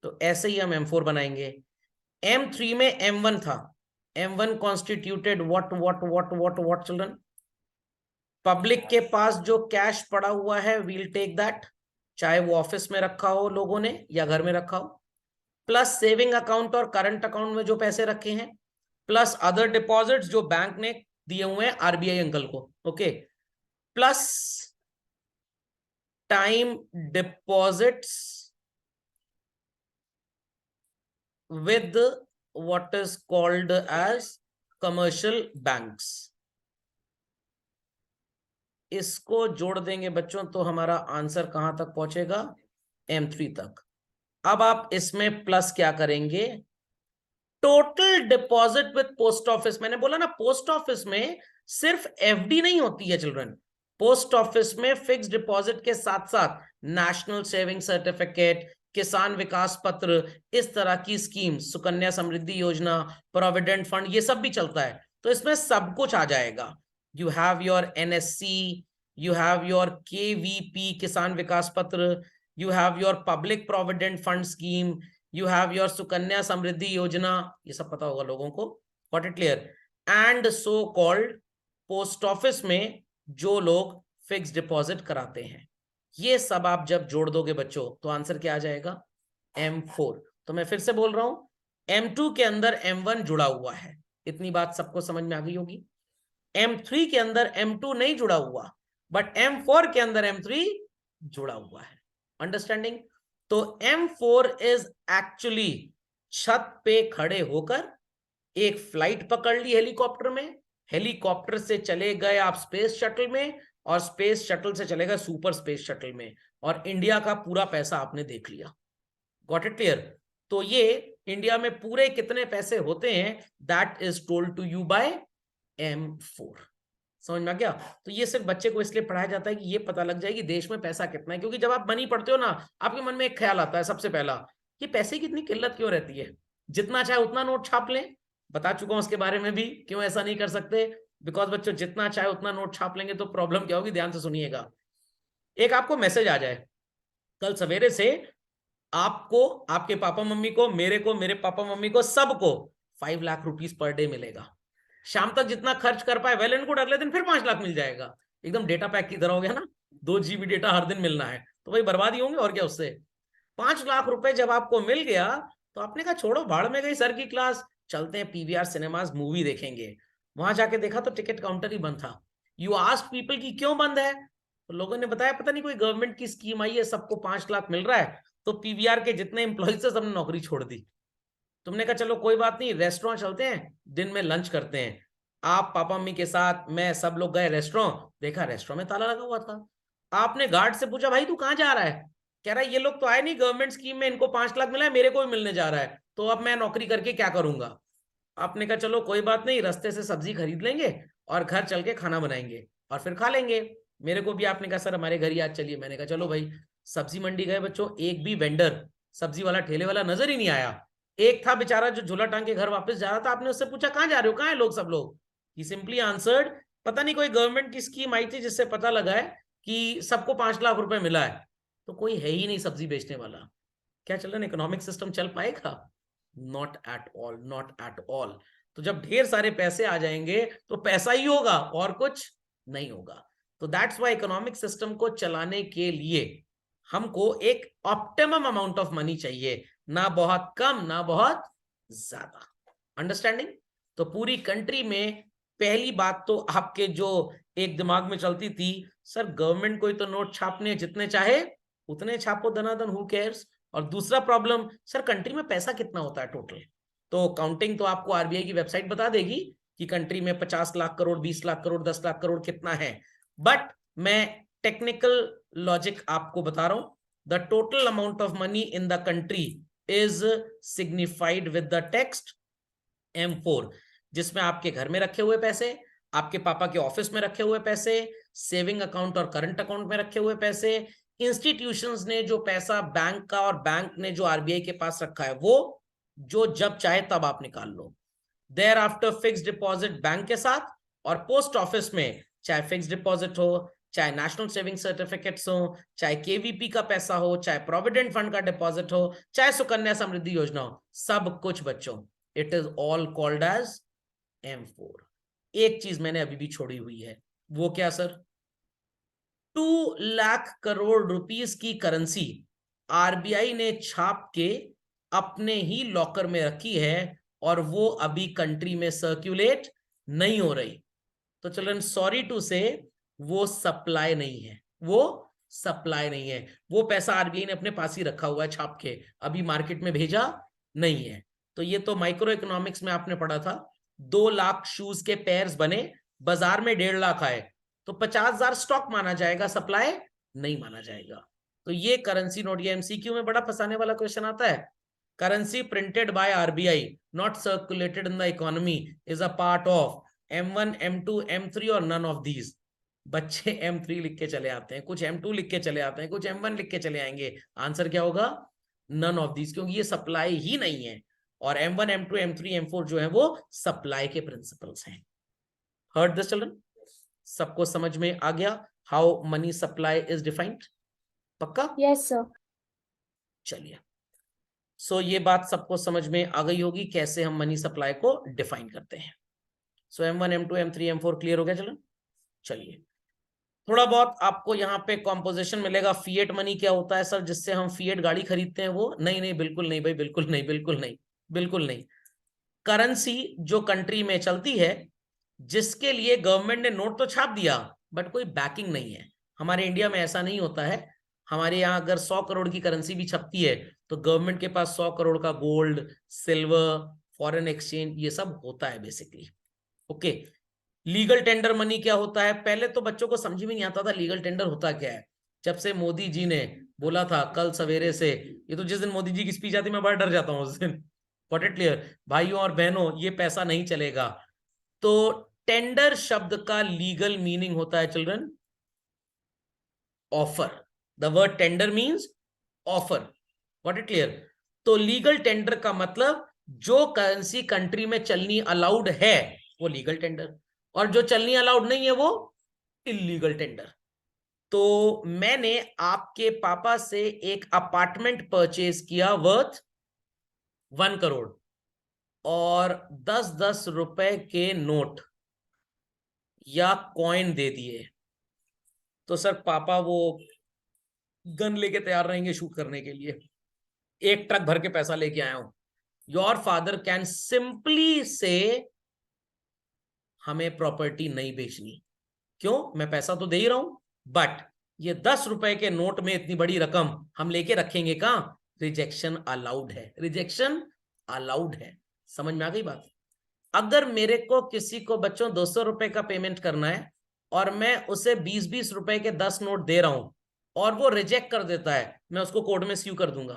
तो ऐसे ही हम M4 बनाएंगे। M3 में M1 था, M1 constituted what children, public के पास जो कैश पड़ा हुआ है वील टेक दैट, चाहे वो ऑफिस में रखा हो लोगों ने या घर में रखा हो, प्लस सेविंग अकाउंट और करंट अकाउंट में जो पैसे रखे हैं, प्लस अदर डिपॉजिट्स जो बैंक ने दिए हुए हैं आरबीआई अंकल को, okay, plus time deposits with what is called as commercial banks. इसको जोड़ देंगे बच्चों तो हमारा आंसर कहां तक पहुंचेगा? M3 तक। अब आप इसमें प्लस क्या करेंगे? Total deposit with post office. मैंने बोला ना पोस्ट ऑफिस में सिर्फ एफडी नहीं होती है चिल्ड्रन, पोस्ट ऑफिस में फिक्स डिपॉजिट के साथ साथ नेशनल सेविंग सर्टिफिकेट, किसान विकास पत्र, इस तरह की स्कीम, सुकन्या समृद्धि योजना, प्रोविडेंट फंड, ये सब भी चलता है। तो इसमें सब कुछ आ जाएगा। You have your NSC, you have your KVP Kisan Vikas Patra, you have your public provident fund scheme, you have your Sukanya Samriddhi Yojana, ये सब पता होगा लोगों को, got it clear? And so called post office में जो लोग फिक्स डिपॉजिट कराते हैं, ये सब आप जब जोड़ दोगे बच्चों तो आंसर क्या आ जाएगा? M4। तो मैं फिर से बोल रहा हूं, M2 के अंदर M1 जुड़ा हुआ है, इतनी बात सबको समझ में आ गई होगी। M3 के अंदर M2 नहीं जुड़ा हुआ, बट M4 के अंदर M3 जुड़ा हुआ है। अंडरस्टैंडिंग? तो M4 इज एक्चुअली छत पे खड़े होकर एक फ्लाइट पकड़ ली हेलीकॉप्टर में, हेलीकॉप्टर से चले गए आप स्पेस शटल में, और स्पेस शटल से चले गए सुपर स्पेस शटल में, और इंडिया का पूरा पैसा आपने देख लिया। Got it clear? तो ये इंडिया में पूरे कितने पैसे होते हैं that is told to you by M4। समझ में आ गया? तो ये सिर्फ बच्चे को इसलिए पढ़ाया जाता है कि ये पता लग जाए कि देश में पैसा कितना है, क्योंकि जब आप मनी पढ़ते हो ना, आपके मन में एक ख्याल आता है सबसे पहला, कि पैसे की इतनी किल्लत क्यों रहती है, जितना चाहे उतना नोट छाप लें। बता चुका हूं उसके बारे में भी, क्यों ऐसा नहीं कर सकते, बिकॉज बच्चों जितना चाहे उतना नोट छाप लेंगे तो प्रॉब्लम क्या होगी, ध्यान से सुनिएगा। एक आपको मैसेज आ जाए कल सवेरे से, आपको, आपके पापा मम्मी को, मेरे पापा मम्मी को, सबको 5 लाख रुपीस पर डे मिलेगा, शाम तक जितना खर्च कर पाए वेल एंड गुड, अगले दिन फिर 5 लाख मिल जाएगा, एकदम डेटा पैक की तरह हो गया ना, 2 GB डेटा हर दिन मिलना है, तो भाई बर्बाद ही होंगे और क्या उससे। 5 लाख रुपए जब आपको मिल गया तो आपने कहा छोड़ो भाड़ में गई सर की क्लास, चलते हैं PVR सिनेमाज मूवी देखेंगे। वहां जाके देखा तो टिकट काउंटर ही बंद था। यू आस्क पीपल की क्यों बंद है, तो लोगों ने बताया पता नहीं कोई गवर्नमेंट की स्कीम आई है, सबको 5 लाख मिल रहा है, तो PVR के जितने एम्प्लॉइज थे सबने नौकरी छोड़ दी। तुमने कहा चलो कोई बात नहीं, रेस्टोरेंट चलते हैं, दिन में लंच करते हैं। आप पापा मम्मी के साथ मैं सब लोग गए रेस्टोरेंट, देखा रेस्टोरेंट में ताला लगा हुआ था। आपने गार्ड से पूछा भाई तू कहाँ जा रहा है, कह रहा है ये लोग तो आए नहीं, गवर्नमेंट स्कीम में इनको 5 लाख मिला है, मेरे को भी मिलने जा रहा है, तो अब मैं नौकरी करके क्या करूंगा। आपने कहा चलो कोई बात नहीं, रास्ते से सब्जी खरीद लेंगे और घर चल के खाना बनाएंगे और फिर खा लेंगे। मेरे को भी आपने कहा सर हमारे घर ही आज चलिए, मैंने कहा चलो भाई। सब्जी मंडी गए बच्चों, एक भी वेंडर सब्जी वाला ठेले वाला नजर ही नहीं आया। एक था बेचारा जो झोला टांग के घर वापस जा रहा था, आपने उससे पूछा कहाँ जा रहे हो, कहाँ है लोग सब लोग, ही सिंपली आंसर्ड पता नहीं कोई गवर्नमेंट की स्कीम आई थी जिससे पता लगा है कि सबको 5 लाख रुपए मिला है, तो कोई है ही नहीं सब्जी बेचने वाला। क्या चल रहा है, इकोनॉमिक सिस्टम चल पाएगा? Not at all, not at all. तो जब ढेर सारे पैसे आ जाएंगे तो पैसा ही होगा और कुछ नहीं होगा। तो दैट्स वाई इकोनॉमिक सिस्टम को चलाने के लिए हमको एक ऑप्टिमम अमाउंट ऑफ मनी चाहिए, ना बहुत कम ना बहुत ज्यादा। अंडरस्टैंडिंग? तो पूरी कंट्री में पहली बात तो आपके जो एक दिमाग में चलती थी, सर गवर्नमेंट को ही तो नोट छापने जितने चाहे उतने छापो दनादन, हु केयर्स। और दूसरा प्रॉब्लम, सर कंट्री में पैसा कितना होता है टोटल, तो काउंटिंग तो आपको आरबीआई की वेबसाइट बता देगी कि कंट्री में 50 लाख करोड़, 20 लाख करोड़, 10 लाख करोड़ कितना है। बट मैं टेक्निकल लॉजिक आपको बता रहा हूं, the total amount of money in the country is signified with the text M4, जिसमें आपके घर में रखे हुए पैसे, आपके पापा के ऑफिस में रखे हुए पैसे, सेविंग अकाउंट और करंट अकाउंट में रखे हुए पैसे, इंस्टीट्यूशंस ने जो पैसा बैंक का और बैंक ने जो आरबीआई के पास रखा है वो जो जब चाहे तब आप निकाल लो। Thereafter fix deposit bank के साथ, और पोस्ट ऑफिस में चाहे फिक्स डिपॉजिट हो, चाहे नेशनल सेविंग सर्टिफिकेट्स हो, चाहे केवीपी का पैसा हो, चाहे प्रोविडेंट फंड का डिपॉजिट हो, चाहे सुकन्या समृद्धि योजना हो, सब कुछ बच्चों it is all called as M4। एक चीज मैंने अभी भी छोड़ी हुई है, वो क्या सर? 2 लाख करोड़ रुपीस की करेंसी आरबीआई ने छाप के अपने ही लॉकर में रखी है और वो अभी कंट्री में सर्क्यूलेट नहीं हो रही। तो चिल्ड्रन सॉरी टू से वो सप्लाई नहीं है, वो सप्लाई नहीं है। वो पैसा आरबीआई ने अपने पास ही रखा हुआ है छाप के, अभी मार्केट में भेजा नहीं है। तो ये तो माइक्रो इकोनॉमिक्स में आपने पढ़ा था, 2 लाख शूज के पेयर्स बने, बाजार में 1.5 लाख आए, तो 50,000 स्टॉक माना जाएगा, सप्लाई नहीं माना जाएगा। तो ये करेंसी नोट, ये एमसीक्यू में बड़ा फंसाने वाला क्वेश्चन आता है। Currency printed by RBI not circulated in the economy is a part of M1, M2, M3 और नन ऑफ दीज। बच्चे M3 लिख के चले आते हैं, कुछ M2 लिख के चले आते हैं, कुछ M1 लिख के चले आएंगे। आंसर क्या होगा? नन ऑफ दीज, क्योंकि ये सप्लाई ही नहीं है। और M1, M2, M3, M4 जो है वो सप्लाई के प्रिंसिपल्स हैं। Heard this children? सबको समझ में आ गया how money supply is defined? पक्का? Yes sir. चलिए, सो ये बात सबको समझ में आ गई होगी कैसे हम मनी सप्लाई को डिफाइन करते हैं। सो M1, M2, M3, M4 clear हो गया चिल्ड्रन? चलिए, थोड़ा बहुत आपको यहाँ पे कॉम्पोजिशन मिलेगा। फिएट मनी क्या होता है सर, जिससे हम फिएट गाड़ी खरीदते हैं वो? नहीं नहीं, बिल्कुल नहीं भाई, बिल्कुल नहीं, बिल्कुल नहीं, बिल्कुल नहीं। करेंसी जो कंट्री में चलती है, जिसके लिए गवर्नमेंट ने नोट तो छाप दिया बट कोई बैकिंग नहीं है। हमारे इंडिया में ऐसा नहीं होता है। हमारे यहाँ अगर 100 करोड़ की करेंसी भी छपती है तो गवर्नमेंट के पास 100 करोड़ का गोल्ड, सिल्वर, फॉरेन एक्सचेंज, ये सब होता है basically. Okay, legal tender money क्या होता है? पहले तो बच्चों को समझ में नहीं आता था लीगल टेंडर होता क्या है। जब से मोदी जी ने बोला था कल सवेरे से, ये तो जिस दिन मोदी जी की स्पीच आती मैं बड़ा डर जाता हूँ उस दिन। Got it clear? भाइयों और बहनों, ये पैसा नहीं चलेगा। तो टेंडर शब्द का लीगल मीनिंग होता है children offer. The word tender means offer. Got it clear? तो लीगल टेंडर का मतलब जो करेंसी कंट्री में चलनी अलाउड है वो लीगल टेंडर, और जो चलनी अलाउड नहीं है वो इलीगल टेंडर। तो मैंने आपके पापा से एक अपार्टमेंट परचेज किया वर्थ 1 करोड़ और 10-10 रुपए के नोट या कॉइन दे दिए, तो सर पापा वो गन लेके तैयार रहेंगे शूट करने के लिए। एक ट्रक भर के पैसा लेके आया हूं। योर फादर कैन सिंपली से हमें प्रॉपर्टी नहीं बेचनी। क्यों? मैं पैसा तो दे ही रहा हूं, बट ये 10 रुपए के नोट में इतनी बड़ी रकम हम लेके रखेंगे कहां? रिजेक्शन अलाउड है, रिजेक्शन अलाउड है। समझ में आ गई बात? अगर मेरे को किसी को बच्चों 200 रुपए का पेमेंट करना है और मैं उसे 20-20 रुपए के 10 नोट दे रहा हूं और वो रिजेक्ट कर देता है, मैं उसको कोर्ट में स्यू कर दूंगा।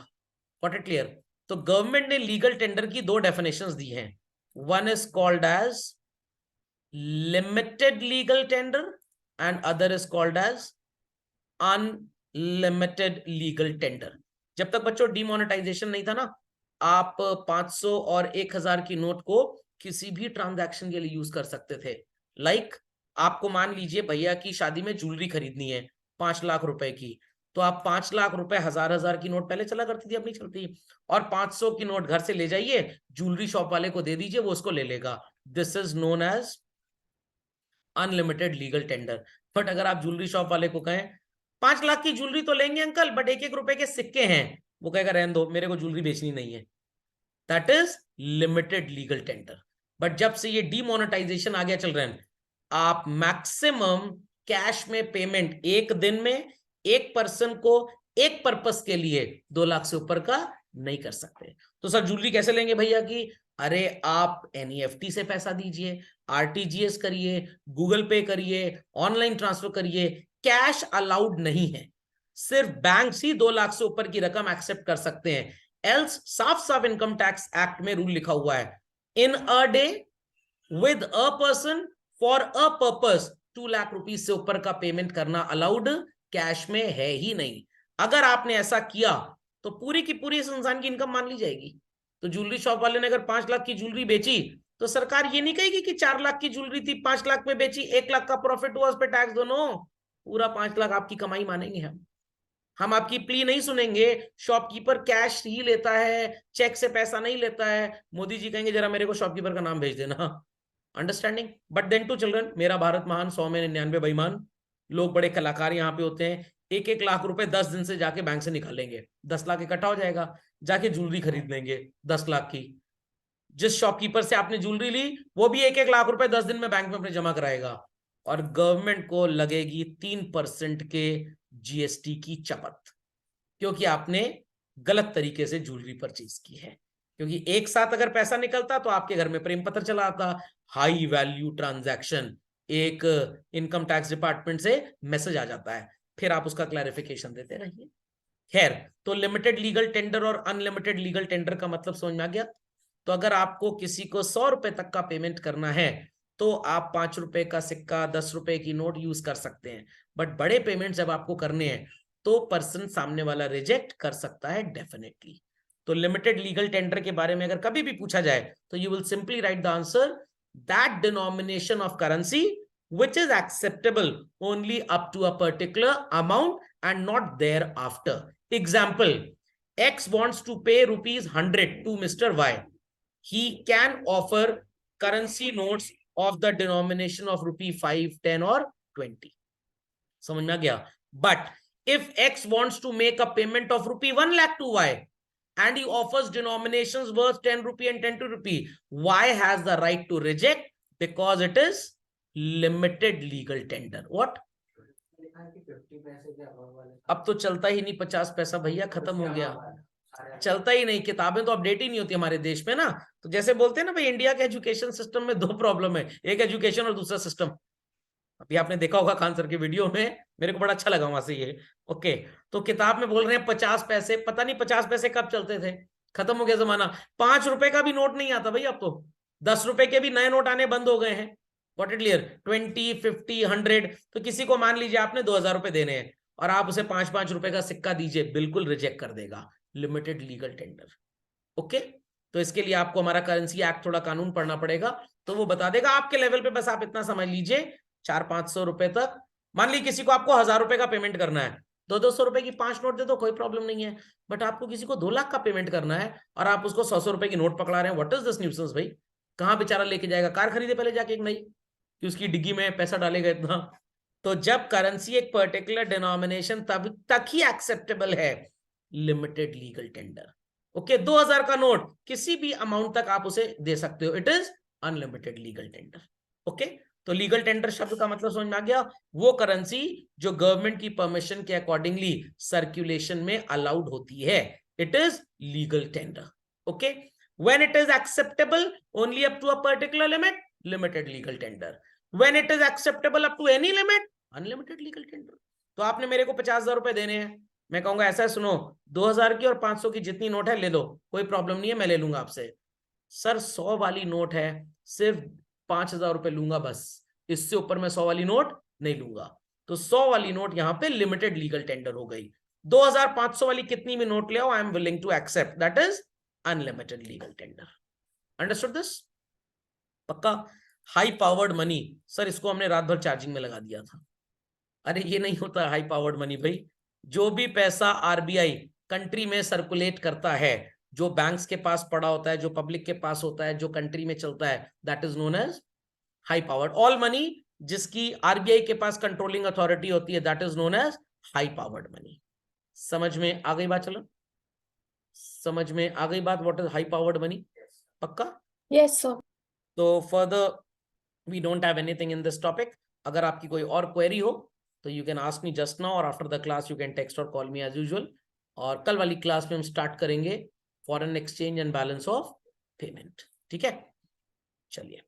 What it clear? तो गवर्नमेंट ने लीगल टेंडर की दो डेफिनेशंस दी हैं। One is called as limited legal tender and other is called as unlimited legal tender. जब तक बच्चों डिमोनेटाइजेशन नहीं था ना, आप 500 और 1000 की नोट को किसी भी ट्रांजैक्शन के लिए यूज कर सकते थे। लाइक आपको मान लीजिए भैया की शादी में ज्वेलरी खरीदनी है 5 लाख रुपए की, तो आप 5 लाख रुपए 1000 की नोट पहले चला करती थी, अब नहीं चलती, और 500 की नोट घर से ले जाइए, ज्वेलरी शॉप वाले को दे दीजिए, वो उसको ले लेगा। This is known as unlimited legal tender. But अगर आप ज्वेलरी शॉप वाले को कहें 5 लाख की ज्वेलरी तो लेंगे अंकल, बट 1-1 रुपए के सिक्के हैं, वो कहेगा रहने दो, मेरे को ज्वेलरी बेचनी नहीं है। That is limited legal tender. But जब से ये डीमोनेटाइजेशन आ गया चल रहे हैं, आप मैक्सिमम कैश में पेमेंट एक दिन में एक पर्सन को एक पर्पस के लिए 2 लाख से ऊपर का नहीं कर सकते। तो सर ज्वेलरी कैसे लेंगे भैया की? अरे आप एनईएफटी से पैसा दीजिए, आरटीजीएस करिए, गूगल पे करिए, ऑनलाइन ट्रांसफर करिए, कैश अलाउड नहीं है। सिर्फ बैंक ही 2 लाख से ऊपर की रकम एक्सेप्ट कर सकते हैं। एल्स साफ साफ इनकम टैक्स एक्ट में रूल लिखा हुआ है, in a day with a person for a purpose 2 lakh rupees से ऊपर का पेमेंट करना अलाउड कैश में है ही नहीं। अगर आपने ऐसा किया तो पूरी की पूरी इस इंसान की इनकम मान ली जाएगी। तो ज्वेलरी शॉप वाले ने अगर 5 लाख की ज्वेलरी बेची तो सरकार ये नहीं कहेगी कि 4 लाख की ज्वेलरी थी, 5 लाख में बेची, 1 लाख का प्रॉफिट हुआ, उस पर टैक्स दो। नो, पूरा 5 लाख आपकी कमाई मानेंगे हम आपकी प्ली नहीं सुनेंगे। शॉपकीपर कैश ही लेता है, चेक से पैसा नहीं लेता है। मोदी जी कहेंगे जरा मेरे को शॉपकीपर का नाम भेज देना। Understanding? But then to children, मेरा भारत महान, 100 में 99 बेईमान लोग, बड़े कलाकार यहाँ पे होते हैं। 1-1 लाख रुपए 10 दिन से जाके बैंक से निकालेंगे, 10 लाख इकट्ठा हो जाएगा, जाके ज्वेलरी खरीद लेंगे 10 लाख की। जिस शॉपकीपर से आपने ज्वेलरी ली वो भी 1-1 लाख रुपए 10 दिन में बैंक में अपने जमा कराएगा, और गवर्नमेंट को लगेगी 3% के जीएसटी की चपत, क्योंकि आपने गलत तरीके से ज्वेलरी परचेज की है। क्योंकि एक साथ अगर पैसा निकलता तो आपके घर में प्रेम पत्र चला आता, हाई वैल्यू ट्रांजैक्शन, एक इनकम टैक्स डिपार्टमेंट से मैसेज आ जाता है, फिर आप उसका क्लैरिफिकेशन देते रहिए। खैर, तो लिमिटेड लीगल टेंडर और अनलिमिटेड लीगल टेंडर का मतलब समझ में आ गया। तो अगर आपको किसी को 100 रुपए तक का पेमेंट करना है तो आप 5 रुपए का सिक्का, 10 रुपए की नोट यूज कर सकते हैं। बट बड़े पेमेंट जब आपको करने हैं तो पर्सन सामने वाला रिजेक्ट कर सकता है डेफिनेटली। तो लिमिटेड लीगल टेंडर के बारे में अगर कभी भी पूछा जाए तो you will simply write the answer, that denomination of currency which is acceptable only up to a particular amount and not thereafter. Example, X wants to pay rupees 100 to Mr. Y. He can offer currency notes of the denomination of rupee 5, 10 or 20. समझ में आ गया? But if X wants to make a payment of rupee 1 lakh to Y and he offers denominations worth 10 rupee and 10 rupee, Y has the right to reject because it is limited legal tender. What? अब तो चलता ही नहीं 50 पैसा भैया, खत्म हो गया, चलता ही नहीं। किताबें तो अपडेट ही नहीं होती हमारे देश में ना। तो जैसे बोलते हैं ना भाई, इंडिया के एजुकेशन सिस्टम में 2 प्रॉब्लम है, एक एजुकेशन और दूसरा सिस्टम। अभी आपने देखा होगा खान सर के वीडियो में, मेरे को बड़ा अच्छा लगा वहां से ये। ओके, तो किताब में बोल रहे हैं 50 पैसे, पता नहीं 50 पैसे कब चलते थे, खत्म हो गया जमाना। 5 रुपए का भी नोट नहीं आता भाई अब तो, 10 रुपए के भी नए नोट आने बंद हो गए हैं। What it clear? 20, 50, 100। तो किसी को मान लीजिए आपने 2000 रुपए देने हैं और आप उसे 5-5 रुपए का सिक्का दीजिए, बिल्कुल रिजेक्ट कर देगा। Limited legal tender. ओके, तो इसके लिए आपको हमारा करेंसी एक्ट थोड़ा कानून पढ़ना पड़ेगा, तो वो बता देगा आपके लेवल पे। बस आप इतना समझ लीजिए, 400-500 रुपए तक। मान लीजिए किसी को आपको 1000 रुपए का पेमेंट करना है, 200 रुपए की 5 नोट दे दो, कोई प्रॉब्लम नहीं है। बट आपको किसी को 2 लाख का पेमेंट करना है और आप उसको 100 रुपए की नोट पकड़ा रहे हैं, व्हाट इज दिस न्यूसेंस भाई? कहां बेचारा लेके जाएगा? कार खरीदे पहले जाके एक नई, कि उसकी डिग्गी में पैसा डालेगा इतना। तो जब करेंसी एक पर्टिकुलर डिनोमिनेशन तब तक ही एक्सेप्टेबल है लिमिटेड लीगल टेंडर। ओके, 2000 का नोट किसी भी अमाउंट तक आप उसे दे सकते हो, it is unlimited legal tender. Okay, तो लीगल टेंडर शब्द का मतलब समझ में आ गया? वो करेंसी जो गवर्नमेंट की परमिशन के अकॉर्डिंगली सर्कुलेशन में अलाउड होती है, it is legal tender. Okay, When it is acceptable only up to a particular limit, limited legal tender. When it is acceptable up to any limit, unlimited legal tender. तो आपने मेरे को 50,000 रुपए देने हैं, मैं कहूंगा ऐसा है, सुनो 2,000 की और 500 की जितनी नोट है ले दो, कोई प्रॉब्लम नहीं है, मैं ले लूंगा आपसे। सर 100 वाली नोट है, सिर्फ 5,000 रुपए लूंगा बस, इससे ऊपर मैं 100 वाली नोट नहीं लूंगा। तो 100 वाली नोट यहां पे लिमिटेड लीगल टेंडर हो गई। 2,500 वाली कितनी भी नोट ले आओ, I am willing to accept, that is unlimited legal tender. Understood this? पक्का? हाई पावर्ड मनी, सर इसको हमने रात भर चार्जिंग में लगा दिया था। अरे ये नहीं होता हाई पावर्ड मनी भाई। जो भी पैसा आरबीआई कंट्री में सर्कुलेट करता है, जो बैंक्स के पास पड़ा होता है, जो पब्लिक के पास होता है, जो कंट्री में चलता है, that is known as high powered. All money जिसकी आरबीआई के पास कंट्रोलिंग अथॉरिटी होती है, that is known as high powered money. समझ में आ गई बात? चलो समझ में आ गई बात, what is high powered money? पक्का? Yes, sir. तो further we don't have anything in this topic. अगर आपकी कोई और क्वेरी हो तो you can ask me just now, और after the class you can text और कॉल मी एज यूजुअल। और कल वाली क्लास में हम स्टार्ट करेंगे foreign exchange and balance of payment. ठीक है, चलिए।